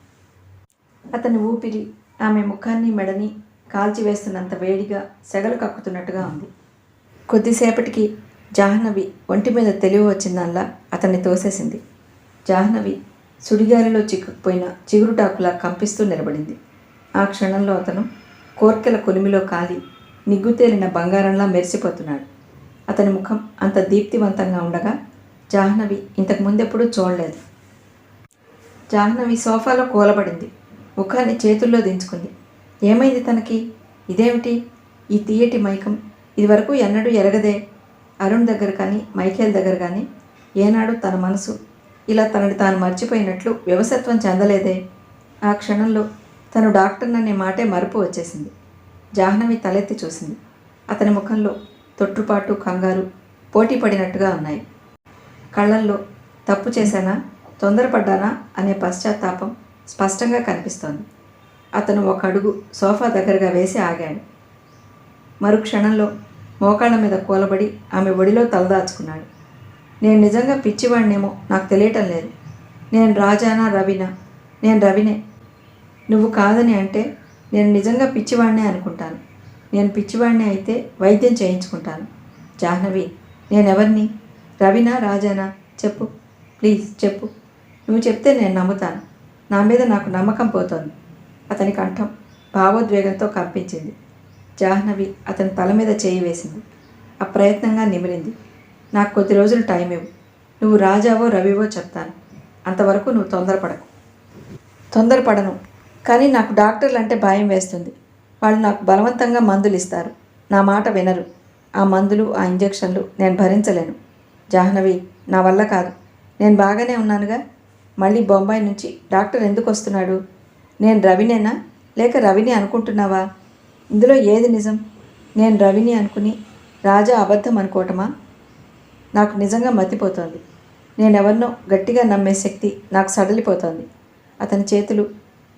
Speaker 1: అతని ఊపిరి ఆమె ముఖాన్ని, మెడని కాల్చివేస్తున్నంత వేడిగా సెగలు కక్కుతున్నట్టుగా ఉంది. కొద్దిసేపటికి జాహ్నవి ఒంటి మీద తెలివి వచ్చిందల్లా అతన్ని తోసేసింది. జాహ్నవి సుడిగాలిలో చిక్కుకుపోయిన చిగురుటాకులా కంపిస్తూ నిలబడింది. ఆ క్షణంలో అతను కోర్కెల కొలిమిలో కాలి నిగ్గుతేలిన బంగారంలా మెరిసిపోతున్నాడు. అతని ముఖం అంత దీప్తివంతంగా ఉండగా జాహ్నవి ఇంతకు ముందెప్పుడూ చూడలేదు. జాహ్నవి సోఫాలో కూలబడింది. ముఖాన్ని చేతుల్లో దించుకుంది. ఏమైంది తనకి? ఇదేమిటి ఈ తీయటి మైకం? ఇదివరకు ఎన్నడూ ఎరగదే. అరుణ్ దగ్గర కానీ, మైఖేల్ దగ్గర కానీ ఏనాడు తన మనసు ఇలా తనని తాను మర్చిపోయినట్లు వ్యవసత్వం చెందలేదే. ఆ క్షణంలో తను డాక్టర్ననే మాటే మరుపు వచ్చేసింది. జాహ్నవి తలెత్తి చూసింది. అతని ముఖంలో తొట్టుపాటు, కంగారు పోటీ పడినట్టుగా ఉన్నాయి. కళ్ళల్లో తప్పు చేశానా, తొందరపడ్డానా అనే పశ్చాత్తాపం స్పష్టంగా కనిపిస్తోంది. అతను ఒక అడుగు సోఫా దగ్గరగా వేసి ఆగాడు. మరుక్షణంలో మోకాళ్ళ మీద కూలబడి ఆమె ఒడిలో తలదాచుకున్నాడు. నేను నిజంగా పిచ్చివాడినేమో నాకు తెలియటం లేదు. నేను రాజానా, రవినా? నేను రవినే. నువ్వు కాదని అంటే నేను నిజంగా పిచ్చివాడినే అనుకుంటాను. నేను పిచ్చివాడినే అయితే వైద్యం చేయించుకుంటాను. జాహ్నవి, నేనెవరిని? రవినా, రాజానా? చెప్పు, ప్లీజ్ చెప్పు. నువ్వు చెప్తే నేను నమ్ముతాను. నా మీద నాకు నమ్మకం పోతోంది. అతని కంఠం భావోద్వేగంతో కంపించింది. జాహ్నవి అతని తల మీద చేయి వేసింది. అప్రయత్నంగా నిమిరింది. నాకు కొద్ది రోజులు టైం ఇవ్వు. నువ్వు రాజావో రవివో చెప్తాను. అంతవరకు నువ్వు తొందరపడకు. తొందరపడను, కానీ నాకు డాక్టర్లు అంటే భయం వేస్తుంది. వాళ్ళు నాకు బలవంతంగా మందులు ఇస్తారు. నా మాట వినరు. ఆ మందులు, ఆ ఇంజెక్షన్లు నేను భరించలేను. జాహ్నవి, నా వల్ల కాదు. నేను బాగానే ఉన్నానుగా. మళ్ళీ బొంబాయి నుంచి డాక్టర్ ఎందుకు వస్తున్నాడు? నేను రవినేనా లేక రవిని అనుకుంటున్నావా? ఇందులో ఏది నిజం? నేను రవిని అనుకుని రాజా అబద్ధం అనుకోవటమా? నాకు నిజంగా మతిపోతోంది. నేనెవరినో గట్టిగా నమ్మే శక్తి నాకు సడలిపోతోంది. అతని చేతులు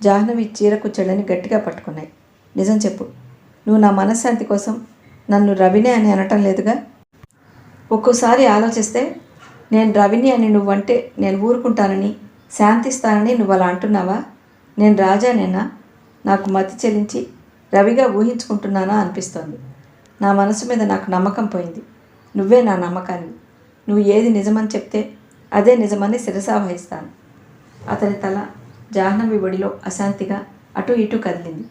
Speaker 1: జాహ్నవి చీర కుచ్చెళ్ళని గట్టిగా పట్టుకున్నాయి. నిజం చెప్పు, నువ్వు నా మనశ్శాంతి కోసం నన్ను రవినే అని అనటం లేదుగా? ఒక్కోసారి ఆలోచిస్తే నేను రవిని అని నువ్వంటే నేను ఊరుకుంటానని, శాంతిస్తానని నువ్వు అలా అంటున్నావా? నేను రాజానేనా? నాకు మతి చెలించి రవిగా ఊహించుకుంటున్నానా అనిపిస్తోంది. నా మనసు మీద నాకు నమ్మకం పోయింది. నువ్వే నా నమ్మకాన్ని. నువ్వు ఏది నిజమని చెప్తే అదే నిజమని శిరసావహిస్తాను. అతని తల జాహ్నవి ఒడిలో అశాంతిగా అటూ ఇటూ కదిలింది.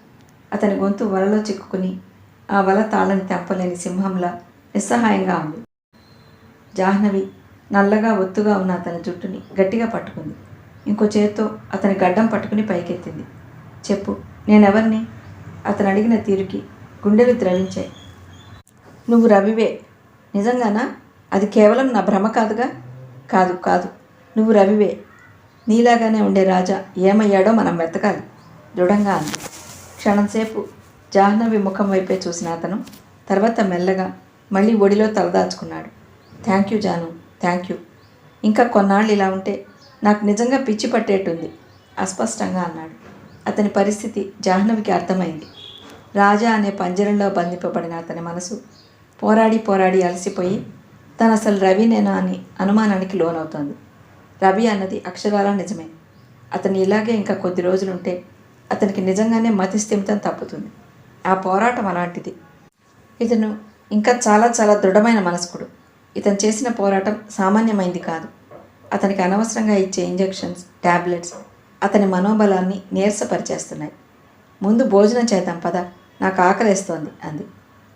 Speaker 1: అతని గొంతు వలలో చిక్కుకుని ఆ వల తాళని తెంపలేని సింహంలా నిస్సహాయంగా ఉంది. జాహ్నవి నల్లగా ఒత్తుగా ఉన్న అతని జుట్టుని గట్టిగా పట్టుకుంది. ఇంకో చేత్తో అతని గడ్డం పట్టుకుని పైకెత్తింది. చెప్పు, నేనెవరిని? అతను అడిగిన తీరుకి గుండెలు ద్రవించాయి. నువ్వు రవివే. నిజంగానా? అది కేవలం నా భ్రమ కాదుగా? కాదు కాదు, నువ్వు రవివే. నీలాగానే ఉండే రాజా ఏమయ్యాడో మనం వెతకాలి, దృఢంగా అంది. క్షణంసేపు జాహ్నవి ముఖం వైపే చూసిన అతను తర్వాత మెల్లగా మళ్ళీ ఒడిలో తలదాచుకున్నాడు. Thank you Janu, thank you. ఇంకా కొన్నాళ్ళు ఇలా ఉంటే నాకు నిజంగా పిచ్చి పట్టేట్టుంది అస్పష్టంగా అన్నాడు. అతని పరిస్థితి జాహ్నవికి అర్థమైంది. రాజా అనే పంజరంలో బంధింపబడిన అతని మనసు పోరాడి పోరాడి అలసిపోయి తను అసలు రవినేనా అని అనుమానానికి లోనవుతోంది. రవి అన్నది అక్షరాల నిజమే. అతను ఇలాగే ఇంకా కొద్ది రోజులుంటే అతనికి నిజంగానే మతిస్థిమితం తప్పుతుంది. ఆ పోరాటం అలాంటిది. ఇతను ఇంకా చాలా చాలా దృఢమైన మనస్కుడు. ఇతను చేసిన పోరాటం సామాన్యమైంది కాదు. అతనికి అనవసరంగా ఇచ్చే ఇంజెక్షన్స్, ట్యాబ్లెట్స్ అతని మనోబలాన్ని నీరసపరిచేస్తున్నాయి. ముందు భోజనం చేద్దాం పద, నాకు ఆకలేస్తోంది అంది.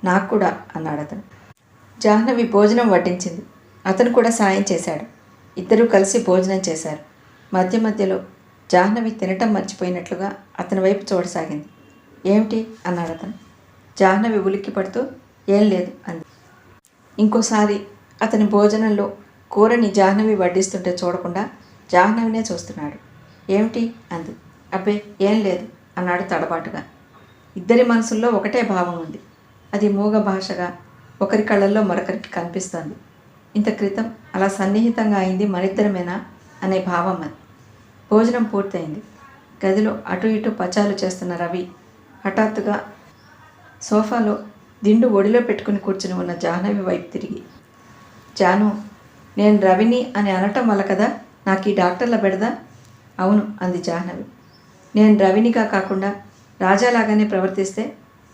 Speaker 1: నాకు కూడా అన్నాడు అతను. జాహ్నవి భోజనం వడ్డించింది. అతను కూడా సాయం చేశాడు. ఇద్దరూ కలిసి భోజనం చేశారు. మధ్య మధ్యలో జాహ్నవి తినటం మర్చిపోయినట్లుగా అతని వైపు చూడసాగింది. ఏమిటి అన్నాడు అతను. జాహ్నవి ఉలిక్కి పడుతూ ఏం లేదు అంది. ఇంకోసారి అతని భోజనంలో కూరని జాహ్నవి వడ్డిస్తుంటే చూడకుండా జాహ్నవినే చూస్తున్నాడు. ఏమిటి అంది. అబ్బే ఏం లేదు అన్నాడు తడబాటుగా. ఇద్దరి మనసుల్లో ఒకటే భావం ఉంది. అది మూగ భాషగా ఒకరి కళ్ళల్లో మరొకరికి కనిపిస్తోంది. ఇంత క్రితం అలా సన్నిహితంగా అయింది మనిద్దరమేనా అనే భావం అది. భోజనం పూర్తయింది. గదిలో అటు ఇటు పచాలు చేస్తున్న రవి హఠాత్తుగా సోఫాలో దిండు ఒడిలో పెట్టుకుని కూర్చుని ఉన్న జాహ్నవి వైపు తిరిగి, జాను, నేను రవిని అని అనటం వల్ల కదా నాకు ఈ డాక్టర్ల బెడదా? అవును అంది జాహ్నవి. నేను రవినిగా కాకుండా రాజాలాగానే ప్రవర్తిస్తే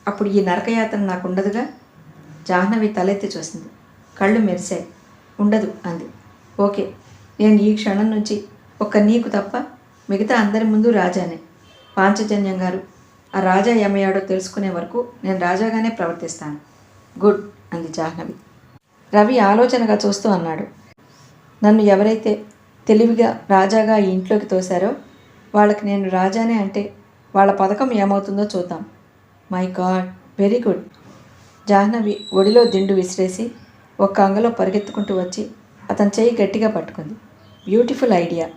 Speaker 1: అప్పుడు ఈ నరకయాత్ర నాకు ఉండదుగా? జాహ్నవి తలెత్తి చూసింది. కళ్ళు మెరిశాయి. ఉండదు అంది. ఓకే, నేను ఈ క్షణం నుంచి ఒక్క నీకు తప్ప మిగతా అందరి ముందు రాజానే. పాంచజన్యం గారు ఆ రాజా ఏమయ్యాడో తెలుసుకునే వరకు నేను రాజాగానే ప్రవర్తిస్తాను. గుడ్ అంది జాహ్నవి. రవి ఆలోచనగా చూస్తూ అన్నాడు. నన్ను ఎవరైతే తెలివిగా రాజాగా ఈ ఇంట్లోకి తోశారో వాళ్ళకి నేను రాజానే అంటే వాళ్ళ పథకం ఏమవుతుందో చూద్దాం. My God, very good. Jahnavi ఒడిలో దిండు విసిరేసి ఒక్క అంగలో పరిగెత్తుకుంటూ వచ్చి అతని చేయి గట్టిగా పట్టుకుంది. బ్యూటిఫుల్ ఐడియా,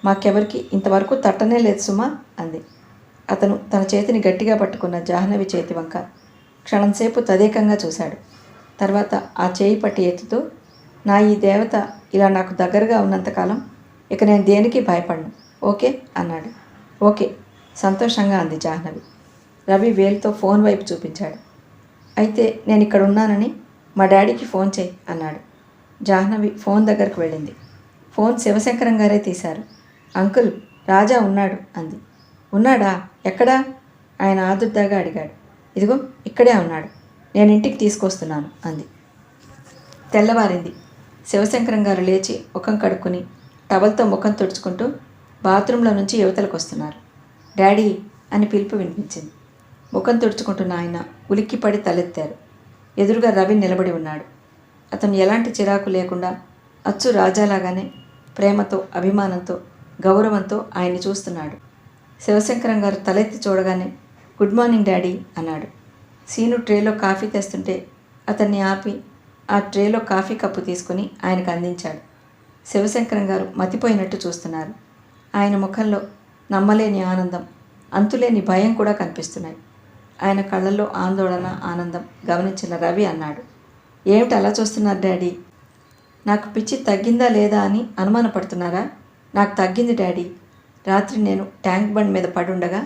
Speaker 1: మాకెవరికి ఇంతవరకు తట్టనే లేదు సుమా అంది. అతను తన చేతిని గట్టిగా పట్టుకున్న జాహ్నవి చేతి వంక క్షణంసేపు తదేకంగా చూశాడు. తర్వాత ఆ చేయి పట్టి ఎత్తుతూ, నా ఈ దేవత ఇలా నాకు దగ్గరగా ఉన్నంతకాలం ఇక నేను దేనికి భయపడను, ఓకే అన్నాడు. ఓకే సంతోషంగా అంది జాహ్నవి. రవి వేలుతో ఫోన్ వైపు చూపించాడు. అయితే నేను ఇక్కడ ఉన్నానని మా డాడీకి ఫోన్ చేయి అన్నాడు. జాహ్నవి ఫోన్ దగ్గరకు వెళ్ళింది. ఫోన్ శివశంకరం గారే తీశారు. అంకుల్, రాజా ఉన్నాడు అంది. ఉన్నాడా? ఎక్కడా? ఆయన ఆదుర్దాగా అడిగాడు. ఇదిగో ఇక్కడే ఉన్నాడు, నేను ఇంటికి తీసుకొస్తున్నాను అంది. తెల్లవారింది. శివశంకరం గారు లేచి ముఖం కడుక్కుని టవల్తో ముఖం తుడుచుకుంటూ బాత్రూంలో నుంచి యువతలకు వస్తున్నారు. డాడీ అని పిలుపు వినిపించింది. ముఖం తుడుచుకుంటున్న ఆయన ఉలిక్కిపడి తలెత్తారు. ఎదురుగా రవి నిలబడి ఉన్నాడు. అతను ఎలాంటి చిరాకు లేకుండా అచ్చు రాజాలాగానే ప్రేమతో, అభిమానంతో, గౌరవంతో ఆయన్ని చూస్తున్నాడు. శివశంకరం గారు తలెత్తి చూడగానే గుడ్ మార్నింగ్ డాడీ అన్నాడు. సీను ట్రేలో కాఫీ తెస్తుంటే అతన్ని ఆపి ఆ ట్రేలో కాఫీ కప్పు తీసుకుని ఆయనకు అందించాడు. శివశంకరం గారు మతిపోయినట్టు చూస్తున్నారు. ఆయన ముఖంలో నమ్మలేని ఆనందం, అంతులేని భయం కూడా కనిపిస్తున్నాయి. ఆయన కళ్ళల్లో ఆందోళన, ఆనందం గమనించిన రవి అన్నాడు, ఏమిటి అలా చూస్తున్నారు డాడీ? నాకు పిచ్చి తగ్గిందా లేదా అని అనుమానపడుతున్నారా? నాకు తగ్గింది డాడీ. రాత్రి నేను ట్యాంక్ బండ్ మీద పడుండగా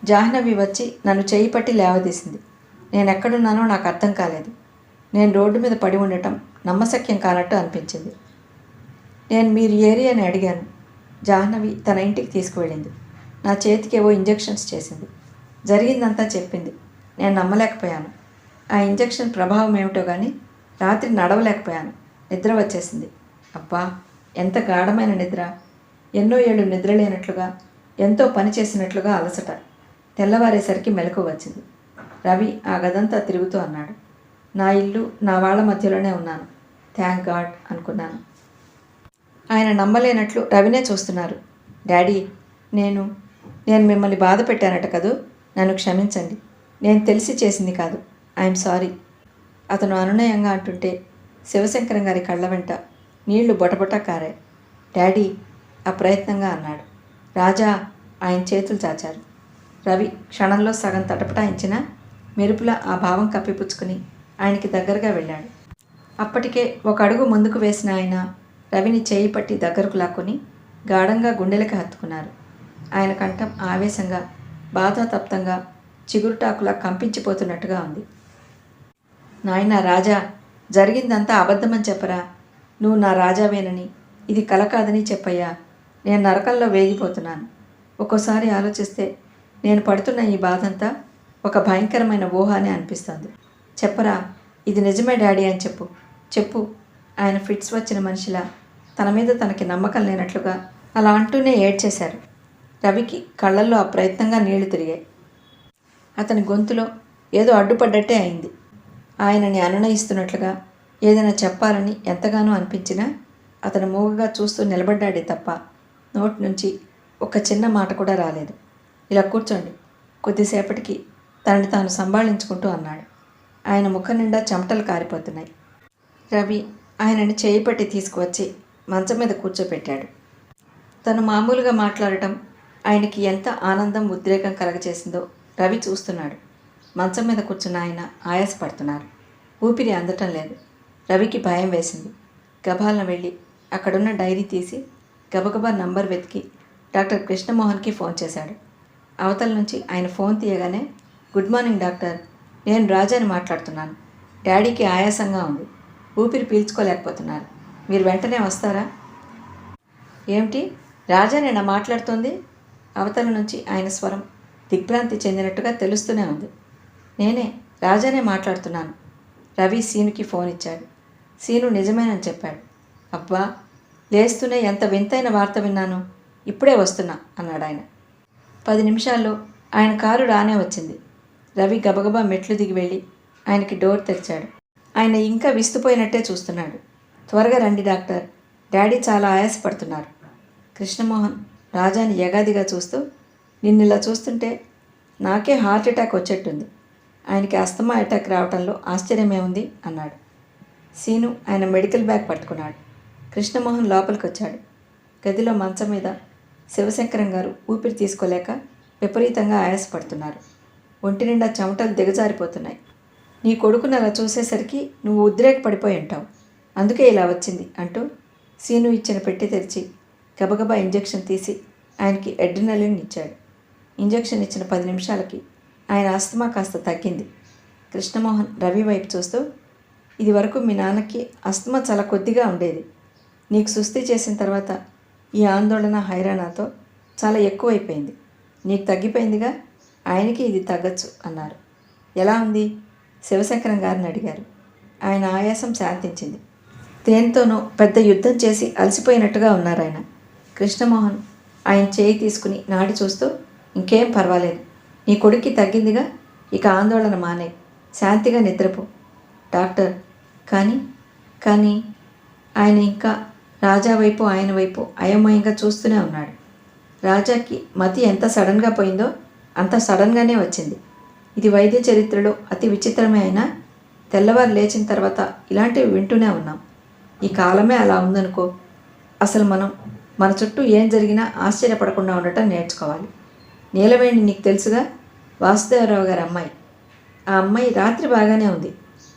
Speaker 1: జాహ్నవి వచ్చి నన్ను చేయి పట్టి లేవదీసింది. నేను ఎక్కడున్నానో నాకు అర్థం కాలేదు. నేను రోడ్డు మీద పడి ఉండటం నమ్మశక్యం కానట్టు అనిపించింది. నేను మీరు ఏరియా అని అడిగాను. జాహ్నవి తన ఇంటికి తీసుకువెళ్ళింది. నా చేతికేవో ఇంజెక్షన్స్ చేసింది. జరిగిందంతా చెప్పింది. నేను నమ్మలేకపోయాను. ఆ ఇంజెక్షన్ ప్రభావం ఏమిటో కానీ రాత్రి నడవలేకపోయాను. నిద్ర వచ్చేసింది. అబ్బా, ఎంత గాఢమైన నిద్ర! ఎన్నో ఏళ్ళు నిద్ర లేనట్లుగా, ఎంతో పని చేసినట్లుగా అలసట. తెల్లవారేసరికి మెలకువ వచ్చింది. రవి ఆ గదంతా తిరుగుతూ అన్నాడు, నా ఇల్లు, నా వాళ్ళ మధ్యలోనే ఉన్నాను. థ్యాంక్ గాడ్ అనుకున్నాను. ఆయన నమ్మలేనట్లు రవినే చూస్తున్నారు. డాడీ, నేను మిమ్మల్ని బాధ పెట్టానట కదూ. నన్ను క్షమించండి. నేను తెలిసి చేసింది కాదు. I'm sorry. అతను అనునయంగా అంటుంటే శివశంకరం గారి కళ్ళ వెంట నీళ్లు బొటబొట కారాయి. డాడీ అప్రయత్నంగా అన్నాడు. రాజా ఆయన చేతులు చాచారు. రవి క్షణంలో సగం తటపటాయించిన మెరుపులా ఆ భావం కప్పిపుచ్చుకుని ఆయనకి దగ్గరగా వెళ్ళాడు. అప్పటికే ఒక అడుగు ముందుకు వేసిన ఆయన రవిని చేయి పట్టి దగ్గరకు లాక్కొని గాఢంగా గుండెలకి హత్తుకున్నారు. ఆయన కంఠం ఆవేశంగా, బాధాతప్తంగా, చిగురుటాకులా కంపించిపోతున్నట్టుగా ఉంది. నాయనా రాజా, జరిగిందంతా అబద్ధమని చెప్పరా? నువ్వు నా రాజావేనని, ఇది కల కాదని చెప్పయ్యా. నేను నరకంలో వేగిపోతున్నాను. ఒక్కోసారి ఆలోచిస్తే నేను పడుతున్న ఈ బాధంతా ఒక భయంకరమైన ఊహ అని అనిపిస్తుంది. చెప్పరా, ఇది నిజమే డాడీ అని చెప్పు, చెప్పు. ఆయన ఫిట్స్ వచ్చిన మనిషిలా తన మీద తనకి నమ్మకం లేనట్లుగా అలా అంటూనే ఏడ్చేశారు. రవికి కళ్ళల్లో అప్రయత్నంగా నీళ్లు తిరిగాయి. అతని గొంతులో ఏదో అడ్డుపడ్డట్టే అయింది. ఆయనని అనునయిస్తున్నట్లుగా ఏదైనా చెప్పాలని ఎంతగానో అనిపించినా అతను మూగగా చూస్తూ నిలబడ్డాడే తప్ప నోటి నుంచి ఒక చిన్న మాట కూడా రాలేదు. ఇలా కూర్చోండి. కొద్దిసేపటికి తనని తాను సంభాళించుకుంటూ అన్నాడు. ఆయన ముఖం నిండా చెమటలు కారిపోతున్నాయి. రవి ఆయనని చేయి పట్టి తీసుకువచ్చి మంచం మీద కూర్చోపెట్టాడు. తను మామూలుగా మాట్లాడటం ఆయనకి ఎంత ఆనందం, ఉద్రేకం కలగచేసిందో రవి చూస్తున్నాడు. మంచం మీద కూర్చున్న ఆయన ఆయాసపడుతున్నారు. ఊపిరి అందటం లేదు. రవికి భయం వేసింది. గబాలన వెళ్ళి అక్కడున్న డైరీ తీసి గబగబా నంబర్ వెతికి డాక్టర్ కృష్ణమోహన్కి ఫోన్ చేశాడు. అవతల నుంచి ఆయన ఫోన్ తీయగానే, గుడ్ మార్నింగ్ డాక్టర్, నేను రాజాని మాట్లాడుతున్నాను. డాడీకి ఆయాసంగా ఉంది. ఊపిరి పీల్చుకోలేకపోతున్నారు. మీరు వెంటనే వస్తారా? ఏమిటి, రాజానేనా మాట్లాడుతోంది? అవతల నుంచి ఆయన స్వరం దిగ్భ్రాంతి చెందినట్టుగా తెలుస్తూనే ఉంది. నేనే, రాజానే మాట్లాడుతున్నాను. రవి సీనుకి ఫోన్ ఇచ్చాడు. సీను నిజమేనని చెప్పాడు. అబ్బా, లేస్తూనే ఎంత వింతైన వార్త విన్నాను. ఇప్పుడే వస్తున్నా అన్నాడు ఆయన. 10 నిమిషాల్లో ఆయన కారు రానే వచ్చింది. రవి గబగబా మెట్లు దిగి వెళ్ళి ఆయనకి డోర్ తెరిచాడు. ఆయన ఇంకా విస్తుపోయినట్టే చూస్తున్నాడు. త్వరగా రండి డాక్టర్, డాడీ చాలా ఆయాసపడుతున్నారు. కృష్ణమోహన్ రాజాని యగాదిగా చూస్తూ, నిన్నిలా చూస్తుంటే నాకే హార్ట్ అటాక్ వచ్చేట్టుంది. ఆయనకి అస్తమా అటాక్ రావడంలో ఆశ్చర్యమే ఉంది అన్నాడు. సీను ఆయన మెడికల్ బ్యాగ్ పట్టుకున్నాడు. కృష్ణమోహన్ లోపలికి వచ్చాడు. గదిలో మంచం మీద శివశంకరం గారు ఊపిరి తీసుకోలేక విపరీతంగా ఆయాసపడుతున్నారు. ఒంటి నిండా చెమటలు దిగజారిపోతున్నాయి. నీ కొడుకుని అలా చూసేసరికి నువ్వు ఉద్రేకపడిపోయి ఉంటావు, అందుకే ఇలా వచ్చింది అంటూ సీను ఇచ్చిన పెట్టి తెరిచి గబగబా ఇంజెక్షన్ తీసి ఆయనకి అడ్రినలిన్ ఇచ్చాడు. ఇంజెక్షన్ ఇచ్చిన 10 నిమిషాలకి ఆయన ఆస్తమా కాస్త తగ్గింది. కృష్ణమోహన్ రవి వైపు చూస్తూ, ఇది వరకు మీ నాన్నకి ఆస్తమా చాలా కొద్దిగా ఉండేది. నీకు సుస్థి చేసిన తర్వాత ఈ ఆందోళన, హైరాణతో చాలా ఎక్కువైపోయింది. నీకు తగ్గిపోయిందిగా, ఆయనకి ఇది తగ్గచ్చు అన్నారు. ఎలా ఉంది? శివశంకరం గారిని అడిగారు. ఆయన ఆయాసం శాంతించింది. దేనితోనో పెద్ద యుద్ధం చేసి అలసిపోయినట్టుగా ఉన్నారు ఆయన. కృష్ణమోహన్ ఆయన చేయి తీసుకుని నాడి చూస్తూ, ఇంకేం పర్వాలేదు, నీ కొడుక్కి తగ్గిందిగా, ఇక ఆందోళన మానే, శాంతిగా నిద్రపో. డాక్టర్, కానీ ఆయన ఇంకా రాజా వైపు, ఆయన వైపు అయోమయంగా చూస్తూనే ఉన్నాడు. రాజాకి మతి ఎంత సడన్గా పోయిందో అంత సడన్గానే వచ్చింది. ఇది వైద్య చరిత్రలో అతి విచిత్రమే అయినా తెల్లవారు లేచిన తర్వాత ఇలాంటివి వింటూనే ఉన్నాం. ఈ కాలమే అలా ఉందనుకో. అసలు మనం మన చుట్టూ ఏం జరిగినా ఆశ్చర్యపడకుండా ఉండటం నేర్చుకోవాలి. నీలవేణి నీకు తెలుసుగా, వాసుదేవరావు గారి అమ్మాయి. ఆ అమ్మాయి రాత్రి బాగానే ఉంది.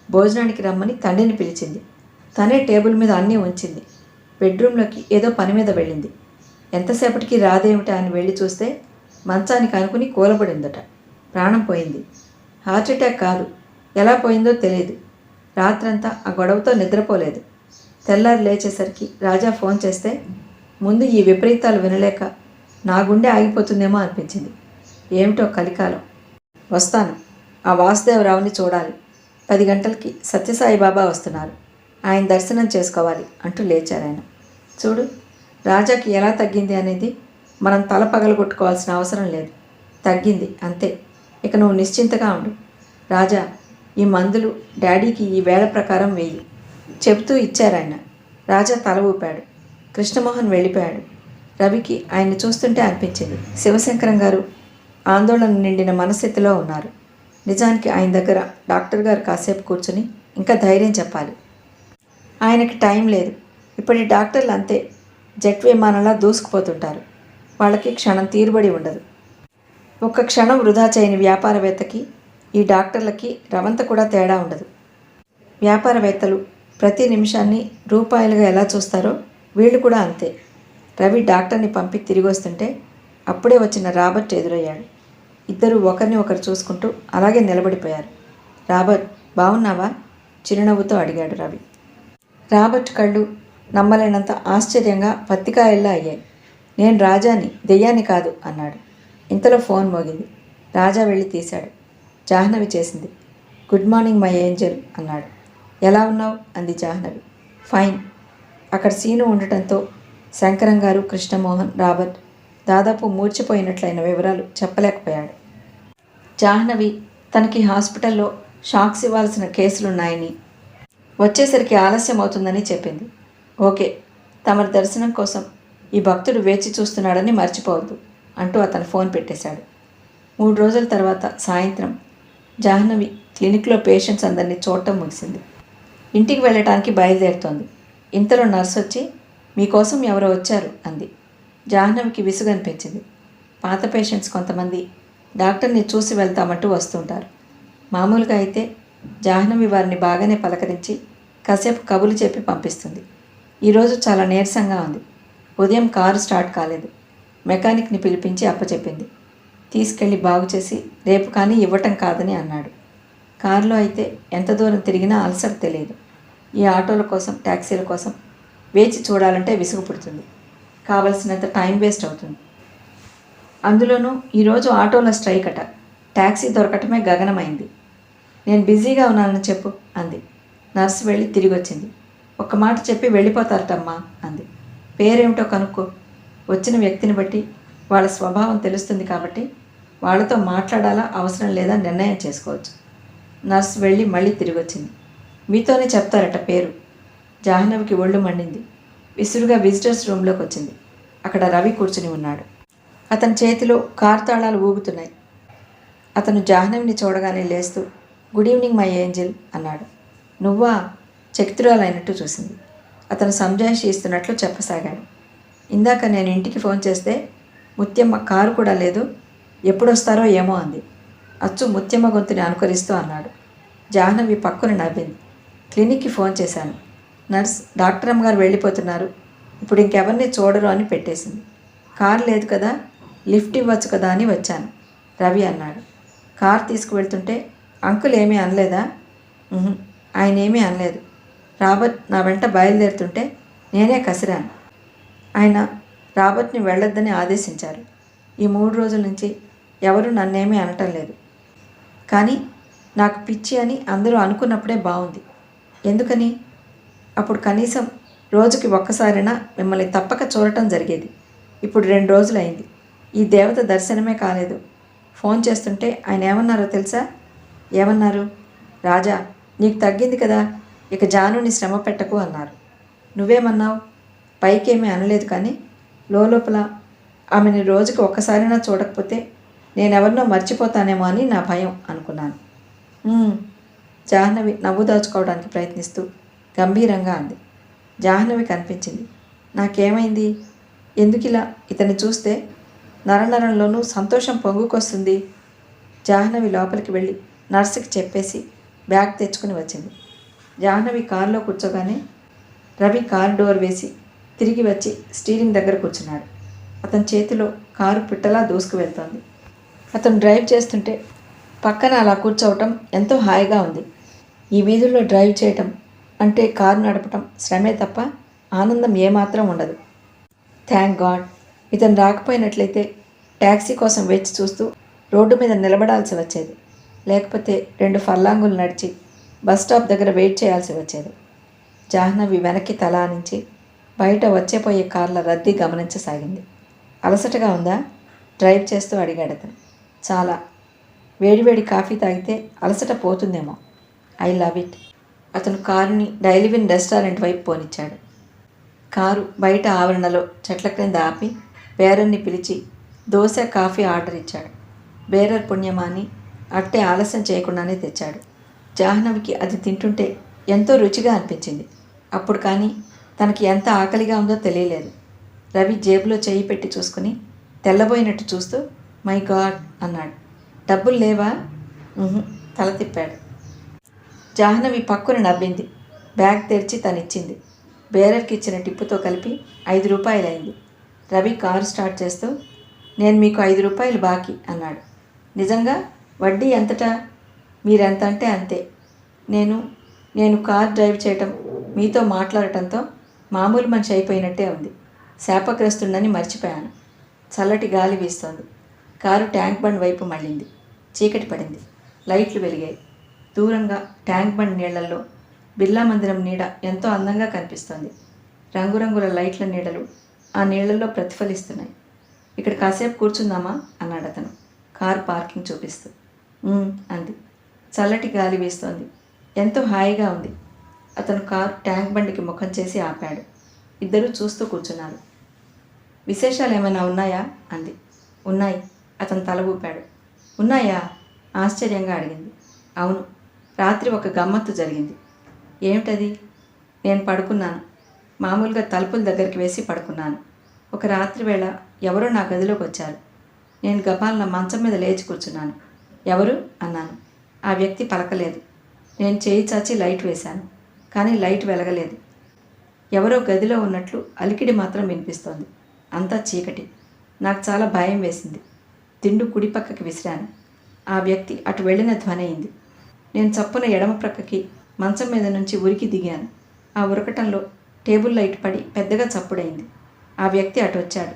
Speaker 1: భోజనానికి రమ్మని తండ్రిని పిలిచింది. తనే టేబుల్ మీద అన్నీ ఉంచింది. బెడ్రూమ్లోకి ఏదో పని మీద వెళ్ళింది. ఎంతసేపటికి రాదేమిటా అని వెళ్ళి చూస్తే మంచానికి అనుకుని కూలబడిందట. ప్రాణం పోయింది. హార్ట్అటాక్ కాదు, ఎలా పోయిందో తెలియదు. రాత్రంతా ఆ గొడవతో నిద్రపోలేదు. తెల్లారి లేచేసరికి రాజా ఫోన్ చేస్తే ముందు ఈ విపరీతాలు వినలేక నా గుండె ఆగిపోతుందేమో అనిపించింది. ఏమిటో కలికాలం. వస్తాను, ఆ వాసుదేవరావుని చూడాలి. 10 గంటలకి సత్యసాయిబాబా వస్తున్నారు, ఆయన దర్శనం చేసుకోవాలి అంటూ లేచారాయన. చూడు, రాజాకి ఎలా తగ్గింది అనేది మనం తల పగలగొట్టుకోవాల్సిన అవసరం లేదు. తగ్గింది అంతే. ఇక నువ్వు నిశ్చింతగా ఉండు. రాజా, ఈ మందులు డాడీకి ఈ వేళ ప్రకారం వేయి చెబుతూ ఇచ్చారాయన. రాజా తల ఊపాడు. కృష్ణమోహన్ వెళ్ళిపోయాడు. రవికి ఆయన్ని చూస్తుంటే అనిపించింది శివశంకరం గారు ఆందోళన నిండిన మనస్థితిలో ఉన్నారు. నిజానికి ఆయన దగ్గర డాక్టర్ గారు కాసేపు కూర్చుని ఇంకా ధైర్యం చెప్పాలి. ఆయనకి టైం లేదు. ఇప్పటి డాక్టర్లు అంతే, జెట్ విమానంలా దూసుకుపోతుంటారు. వాళ్ళకి క్షణం తీరుబడి ఉండదు. ఒక్క క్షణం వృధా చేయని వ్యాపారవేత్తకి ఈ డాక్టర్లకి రవంత కూడా తేడా ఉండదు. వ్యాపారవేత్తలు ప్రతి నిమిషాన్ని రూపాయలుగా ఎలా చూస్తారో వీళ్ళు కూడా అంతే. రవి డాక్టర్ని పంపి తిరిగి వస్తుంటే అప్పుడే వచ్చిన రాబర్ట్ ఎదురయ్యాడు. ఇద్దరు ఒకరిని ఒకరు చూసుకుంటూ అలాగే నిలబడిపోయారు. రాబర్ట్, బాగున్నావా? చిరునవ్వుతో అడిగాడు రవి. రాబర్ట్ కళ్ళు నమ్మలేనంత ఆశ్చర్యంగా పత్తికాయల్లా అయ్యాయి. నేను రాజాని, దెయ్యాన్ని కాదు అన్నాడు. ఇంతలో ఫోన్ మోగింది. రాజా వెళ్ళి తీశాడు. జాహ్నవి చేసింది. గుడ్ మార్నింగ్ మై ఏంజల్ అన్నాడు. ఎలా ఉన్నావు అంది జాహ్నవి. ఫైన్. అక్కడ సీను ఉండటంతో శంకరం గారు, కృష్ణమోహన్, రాబర్ట్ దాదాపు మూర్చిపోయినట్లయిన వివరాలు చెప్పలేకపోయాడు. జాహ్నవి తనకి హాస్పిటల్లో షాక్స్ ఇవ్వాల్సిన కేసులున్నాయని, వచ్చేసరికి ఆలస్యం అవుతుందని చెప్పింది. ఓకే, తమరి దర్శనం కోసం ఈ భక్తుడు వేచి చూస్తున్నాడని మర్చిపోవద్దు అంటూ అతను ఫోన్ పెట్టేశాడు. 3 రోజుల తర్వాత సాయంత్రం జాహ్నవి క్లినిక్లో పేషెంట్స్ అందరినీ చూడటం ముగిసింది. ఇంటికి వెళ్ళటానికి బయలుదేరుతోంది. ఇంతలో నర్సు వచ్చి మీకోసం ఎవరో వచ్చారు అంది. జాహ్నవికి విసుగు అనిపించింది. పాత పేషెంట్స్ కొంతమంది డాక్టర్ని చూసి వెళ్తామంటూ వస్తుంటారు. మామూలుగా అయితే జాహ్నవి వారిని బాగానే పలకరించి కాసేపు కబులు చెప్పి పంపిస్తుంది. ఈరోజు చాలా నీరసంగా ఉంది. ఉదయం కారు స్టార్ట్ కాలేదు. మెకానిక్ని పిలిపించి అప్పచెప్పింది. తీసుకెళ్ళి బాగు చేసి రేపు కానీ ఇవ్వటం కాదని అన్నాడు. కారులో అయితే ఎంత దూరం తిరిగినా అలసట తెలియదు. ఈ ఆటోల కోసం, ట్యాక్సీల కోసం వేచి చూడాలంటే విసుగు పుడుతుంది. కావలసినంత టైం వేస్ట్ అవుతుంది. అందులోనూ ఈరోజు ఆటోల స్ట్రైక్ అట. ట్యాక్సీ దొరకటమే గగనమైంది. నేను బిజీగా ఉన్నానని చెప్పు అంది. నర్సు వెళ్ళి తిరిగి వచ్చింది. ఒక్క మాట చెప్పి వెళ్ళిపోతారటమ్మా అంది. పేరేమిటో కనుక్కో. వచ్చిన వ్యక్తిని బట్టి వాళ్ళ స్వభావం తెలుస్తుంది కాబట్టి వాళ్ళతో మాట్లాడాలా అవసరం లేదా నిర్ణయం చేసుకోవచ్చు. నర్సు వెళ్ళి మళ్ళీ తిరిగి వచ్చింది. మీతోనే చెప్తారట పేరు. జాహ్నవికి ఒళ్ళు మండింది. విసురుగా విజిటర్స్ రూమ్లోకి వచ్చింది. అక్కడ రవి కూర్చుని ఉన్నాడు. అతని చేతిలో కారు తాళాలు ఊగుతున్నాయి. అతను జాహ్నవిని చూడగానే లేస్తూ గుడ్ ఈవినింగ్ మై ఏంజల్ అన్నాడు. నువ్వా? చకితురాలైనట్టు చూసింది. అతను సంజాయిషి ఇస్తున్నట్లు చెప్పసాగాడు. ఇందాక నేను ఇంటికి ఫోన్ చేస్తే ముత్యమ్మ కారు కూడా లేదు, ఎప్పుడొస్తారో ఏమో అంది. అచ్చు ముత్యమ్మ గొంతుని అనుకరిస్తూ అన్నాడు. జాహ్నవి పక్కున నవ్వింది. క్లినిక్కి ఫోన్ చేశాను. నర్స్ డాక్టర్ అమ్మగారు వెళ్ళిపోతున్నారు, ఇప్పుడు ఇంకెవరిని చూడరు అని పెట్టేసింది. కారు లేదు కదా, లిఫ్ట్ ఇవ్వచ్చు కదా అని వచ్చాను రవి అన్నాడు. కారు తీసుకువెళ్తుంటే అంకుల్ ఏమీ అనలేదా? ఆయన ఏమీ అనలేదు. రాబర్ట్ నా వెంట బయలుదేరుతుంటే నేనే కసిరాను. ఆయన రాబర్ట్ని వెళ్ళొద్దని ఆదేశించారు. ఈ 3 రోజుల నుంచి ఎవరు నన్నేమీ అనటం లేదు. కానీ నాకు పిచ్చి అని అందరూ అనుకున్నప్పుడే బాగుంది. ఎందుకని? అప్పుడు కనీసం రోజుకి ఒక్కసారైనా మిమ్మల్ని తప్పక చూడటం జరిగేది. ఇప్పుడు 2 రోజులైంది. ఈ దేవత దర్శనమే కాలేదు. ఫోన్ చేస్తుంటే ఆయన ఏమన్నారో తెలుసా? ఏమన్నారు? రాజా, నీకు తగ్గింది కదా, ఇక జానుని శ్రమ పెట్టకు అన్నారు. నువ్వేమన్నావు? పైకేమీ అనలేదు, కానీ లోపల ఆమెని రోజుకి ఒక్కసారైనా చూడకపోతే నేనెవరినో మర్చిపోతానేమో అని నా భయం అనుకున్నాను. జాహ్నవి నవ్వు దాచుకోవడానికి ప్రయత్నిస్తూ గంభీరంగా అంది. జాహ్నవి కనిపించింది. నాకేమైంది? ఎందుకిలా ఇతన్ని చూస్తే నరనరంలోనూ సంతోషం పొంగుకొస్తుంది. జాహ్నవి లోపలికి వెళ్ళి నర్సుకి చెప్పేసి బ్యాగ్ తెచ్చుకుని వచ్చింది. జాహ్నవి కారులో కూర్చోగానే రవి కారు డోర్ వేసి తిరిగి వచ్చి స్టీరింగ్ దగ్గర కూర్చున్నాడు. అతని చేతిలో కారు పిట్టలా దూసుకు వెళ్తోంది. అతను డ్రైవ్ చేస్తుంటే పక్కన అలా కూర్చోవటం ఎంతో హాయిగా ఉంది. ఈ వీధుల్లో డ్రైవ్ చేయటం అంటే కారు నడపటం శ్రమే తప్ప ఆనందం ఏమాత్రం ఉండదు. Thank God. ఇతను రాకపోయినట్లయితే ట్యాక్సీ కోసం వేచి చూస్తూ రోడ్డు మీద నిలబడాల్సి వచ్చేది. లేకపోతే 2 ఫర్లాంగులు నడిచి బస్ స్టాప్ దగ్గర వెయిట్ చేయాల్సి వచ్చేది. జాహ్నవి వెనక్కి తల ఆనించి బయట వచ్చేపోయే కార్ల రద్దీ గమనించసాగింది. అలసటగా ఉందా? డ్రైవ్ చేస్తూ అడిగాడు అతను. చాలా. వేడివేడి కాఫీ తాగితే అలసట పోతుందేమో. I love it. అతను కారుని డైలీవిన్ రెస్టారెంట్ వైపు పోనిచ్చాడు. కారు బయట ఆవరణలో చెట్ల క్రింద ఆపి బేరర్ని పిలిచి దోశ కాఫీ ఆర్డర్ ఇచ్చాడు. బేరర్ పుణ్యమాని అట్టే ఆలస్యం చేయకుండానే తెచ్చాడు. జాహ్నవికి అది తింటుంటే ఎంతో రుచిగా అనిపించింది. అప్పుడు కానీ తనకి ఎంత ఆకలిగా ఉందో తెలియలేదు. రవి జేబులో చెయ్యి పెట్టి చూసుకుని తెల్లబోయినట్టు చూస్తూ మై గాడ్ అన్నాడు. డబ్బులు లేవా? తల తిప్పాడు. జాహ్నవి పక్కున నవ్వింది. బ్యాగ్ తెరిచి తనిచ్చింది. బేరర్కి ఇచ్చిన టిప్పుతో కలిపి 5 రూపాయలైంది. రవి కారు స్టార్ట్ చేస్తూ నేను మీకు 5 రూపాయలు బాకీ అన్నాడు. నిజంగా? వడ్డీ ఎంతటా? మీరెంత అంటే అంతే. నేను కార్ డ్రైవ్ చేయటం మీతో మాట్లాడటంతో మామూలు మనిషి అయిపోయినట్టే ఉంది. శాపగ్రస్తుడని మర్చిపోయాను. చల్లటి గాలి వీస్తోంది. కారు ట్యాంక్ బండ్ వైపు మళ్ళింది. చీకటి పడింది. లైట్లు వెలిగాయి. దూరంగా ట్యాంక్ బండ్ నీళ్లలో బిర్లా మందిరం నీడ ఎంతో అందంగా కనిపిస్తోంది. రంగురంగుల లైట్ల నీడలు ఆ నీళ్లలో ప్రతిఫలిస్తున్నాయి. ఇక్కడ కాసేపు కూర్చుందామా అన్నాడు అతను కారు పార్కింగ్ చూపిస్తూ. అంది. చల్లటి గాలి వీస్తోంది. ఎంతో హాయిగా ఉంది. అతను కారు ట్యాంక్ బండికి ముఖం చేసి ఆపాడు. ఇద్దరూ చూస్తూ కూర్చున్నారు. విశేషాలు ఏమైనా ఉన్నాయా అంది. ఉన్నాయి. అతను తల ఊపాడు. ఉన్నాయా? ఆశ్చర్యంగా అడిగింది. అవును. రాత్రి ఒక గమ్మత్తు జరిగింది. ఏమిటది? నేను పడుకున్నాను. మామూలుగా తలుపుల దగ్గరికి వేసి పడుకున్నాను. ఒక రాత్రి వేళ ఎవరో నా గదిలోకి వచ్చారు. నేను గబాలన మంచం మీద లేచి కూర్చున్నాను. ఎవరు అన్నాను. ఆ వ్యక్తి పలకలేదు. నేను చేయి చాచి లైట్ వేశాను. కానీ లైట్ వెలగలేదు. ఎవరో గదిలో ఉన్నట్లు అలికిడి మాత్రం వినిపిస్తోంది. అంతా చీకటి. నాకు చాలా భయం వేసింది. దిండు కుడి పక్కకి విసిరాను. ఆ వ్యక్తి అటు వెళ్ళిన ధ్వని అయింది. నేను చప్పున ఎడమ ప్రక్కకి మంచం మీద నుంచి ఉరికి దిగాను. ఆ ఉరకటంలో టేబుల్ లైట్ పడి పెద్దగా చప్పుడైంది. ఆ వ్యక్తి అటు వచ్చాడు.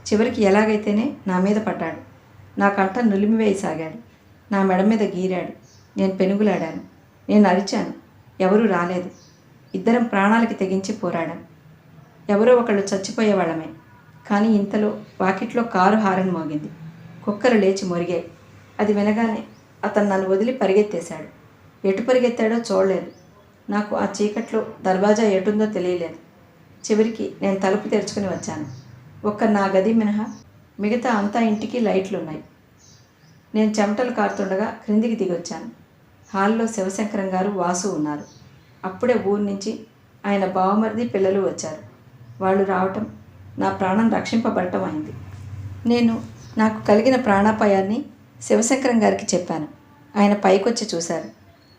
Speaker 1: చివరికి ఎలాగైతేనే నా మీద పడ్డాడు. నా కంట నులిమివేయసాగాడు. నా మెడ మీద గీరాడు. నేను పెనుగులాడాను. నేను అరిచాను. ఎవరూ రాలేదు. ఇద్దరం ప్రాణాలకి తెగించి పోరాడాం. ఎవరో ఒకళ్ళు చచ్చిపోయేవాళ్ళమే. కానీ ఇంతలో వాకిట్లో కారు హారన్ మోగింది. కుక్కలు లేచి మొరిగాయి. అది వినగానే అతను నన్ను వదిలి పరిగెత్తేశాడు. ఎటు పరిగెత్తాడో చూడలేదు. నాకు ఆ చీకట్లో దర్వాజా ఎటుందో తెలియలేదు. చివరికి నేను తలుపు తెరుచుకుని వచ్చాను. ఒక్క నా గది మినహా మిగతా అంతా ఇంటికి లైట్లున్నాయి. నేను చెమటలు కారుతుండగా క్రిందికి దిగొచ్చాను. హాల్లో శివశంకరం గారు, వాసు ఉన్నారు. అప్పుడే ఊరి నుంచి ఆయన బావమరిది పిల్లలు వచ్చారు. వాళ్ళు రావటం నా ప్రాణం రక్షింపబడటం అయింది. నాకు కలిగిన ప్రాణాపాయాన్ని శివశంకరం గారికి చెప్పాను. ఆయన పైకొచ్చి చూశారు.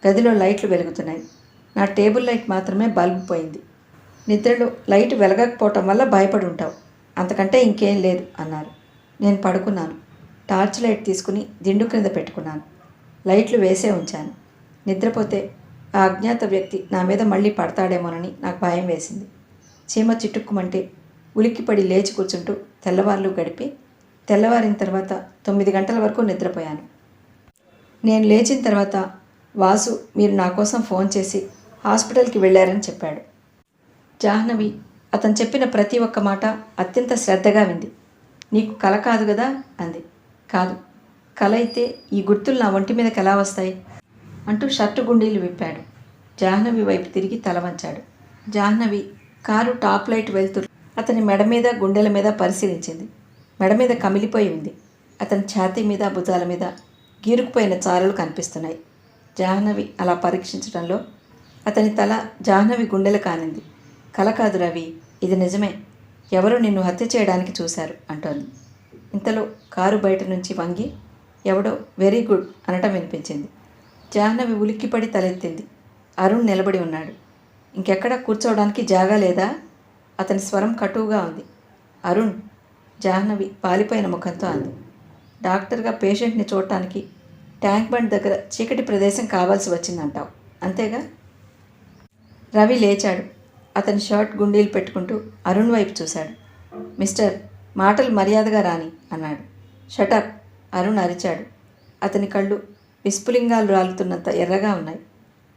Speaker 1: గదిలో లైట్లు వెలుగుతున్నాయి. నా టేబుల్ లైట్ మాత్రమే బల్బు పోయింది. నిద్రలో లైట్ వెలగకపోవటం వల్ల భయపడి ఉంటావు, అంతకంటే ఇంకేం లేదు అన్నారు. నేను పడుకున్నాను. టార్చ్ లైట్ తీసుకుని దిండు క్రింద పెట్టుకున్నాను. లైట్లు వేసే ఉంచాను. నిద్రపోతే ఆ అజ్ఞాత వ్యక్తి నా మీద మళ్ళీ పడతాడేమోనని నాకు భయం వేసింది. చీమ చిట్టుక్కుమంటే ఉలిక్కిపడి లేచి కూర్చుంటూ తెల్లవార్లు గడిపి తెల్లవారిన తర్వాత 9 గంటల వరకు నిద్రపోయాను. నేను లేచిన తర్వాత వాసు మీరు నా కోసం ఫోన్ చేసి హాస్పిటల్కి వెళ్ళారని చెప్పాడు. జాహ్నవి అతను చెప్పిన ప్రతి ఒక్క మాట అత్యంత శ్రద్ధగా వింది. నీకు కల కాదు కదా అంది. కాదు. కల అయితే ఈ గుర్తులు నా ఒంటి మీదకి ఎలా వస్తాయి అంటూ షర్టు గుండీలు విప్పాడు. జాహ్నవి వైపు తిరిగి తల వంచాడు. జాహ్నవి కారు టాప్ లైట్ వెళ్తూ అతని మెడ మీద గుండెల మీద పరిశీలించింది. మెడ మీద కమిలిపోయి ఉంది. అతని ఛాతీ మీద భుజాల మీద గీరుకుపోయిన చారలు కనిపిస్తున్నాయి. జాహ్నవి అలా పరీక్షించడంలో అతని తల జాహ్నవి గుండెలు కానింది. కల కాదు రవి, ఇది నిజమే. ఎవరో నిన్ను హత్య చేయడానికి చూశారు అంటోంది. ఇంతలో కారు బయట నుంచి వంగి ఎవడో వెరీ గుడ్ అనటం వినిపించింది. జాహ్నవి ఉలిక్కిపడి తలెత్తింది. అరుణ్ నిలబడి ఉన్నాడు. ఇంకెక్కడా కూర్చోవడానికి జాగా లేదా? అతని స్వరం కటువుగా ఉంది. అరుణ్, జాహ్నవి పాలిపోయిన ముఖంతో అంది. డాక్టర్గా పేషెంట్ని చూడటానికి ట్యాంక్ బండ్ దగ్గర చీకటి ప్రదేశం కావాల్సి వచ్చిందంటావు, అంతేగా? రవి లేచాడు. అతని షర్ట్ గుండీలు పెట్టుకుంటూ అరుణ్ వైపు చూశాడు. మిస్టర్, మాటలు మర్యాదగా రాని అన్నాడు. షటప్, అరుణ్ అరిచాడు. అతని కళ్ళు విస్ఫులింగాలు రాలుతున్నంత ఎర్రగా ఉన్నాయి.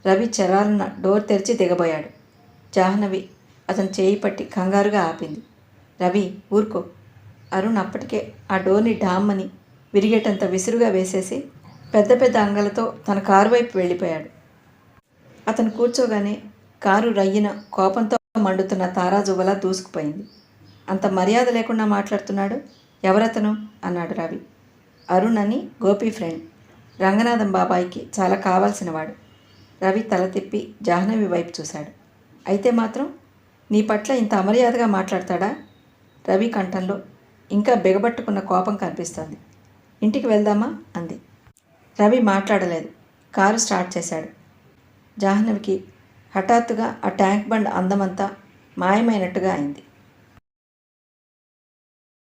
Speaker 1: రవి చెరాలన డోర్ తెరిచి దిగబోయాడు. జాహ్నవి అతని చేయి పట్టి కంగారుగా ఆపింది. రవి, ఊరుకో. అరుణ్ అప్పటికే ఆ డోర్ని డామ్మని విరిగేటంత విసురుగా వేసేసి పెద్ద పెద్ద అంగలతో తన కారు వైపు వెళ్ళిపోయాడు. అతను కూర్చోగానే కారు రయ్యిన కోపంతో మండుతున్న తారాజువ్వలా దూసుకుపోయింది. అంత మర్యాద లేకుండా మాట్లాడుతున్నాడు. ఎవరతను అన్నాడు రవి. అరుణ్ అని గోపి ఫ్రెండ్. రంగనాథం బాబాయికి చాలా కావాల్సినవాడు. రవి తల తిప్పి జాహ్నవి వైపు చూశాడు. అయితే మాత్రం నీ పట్ల ఇంత అమర్యాదగా మాట్లాడతాడా? రవి కంఠంలో ఇంకా బిగబట్టుకున్న కోపం కనిపిస్తోంది. ఇంటికి వెళ్దామా అంది. రవి మాట్లాడలేదు. కారు స్టార్ట్ చేశాడు. జాహ్నవికి హఠాత్తుగా ఆ ట్యాంక్ బండ్ అందమంతా మాయమైనట్టుగా అయింది.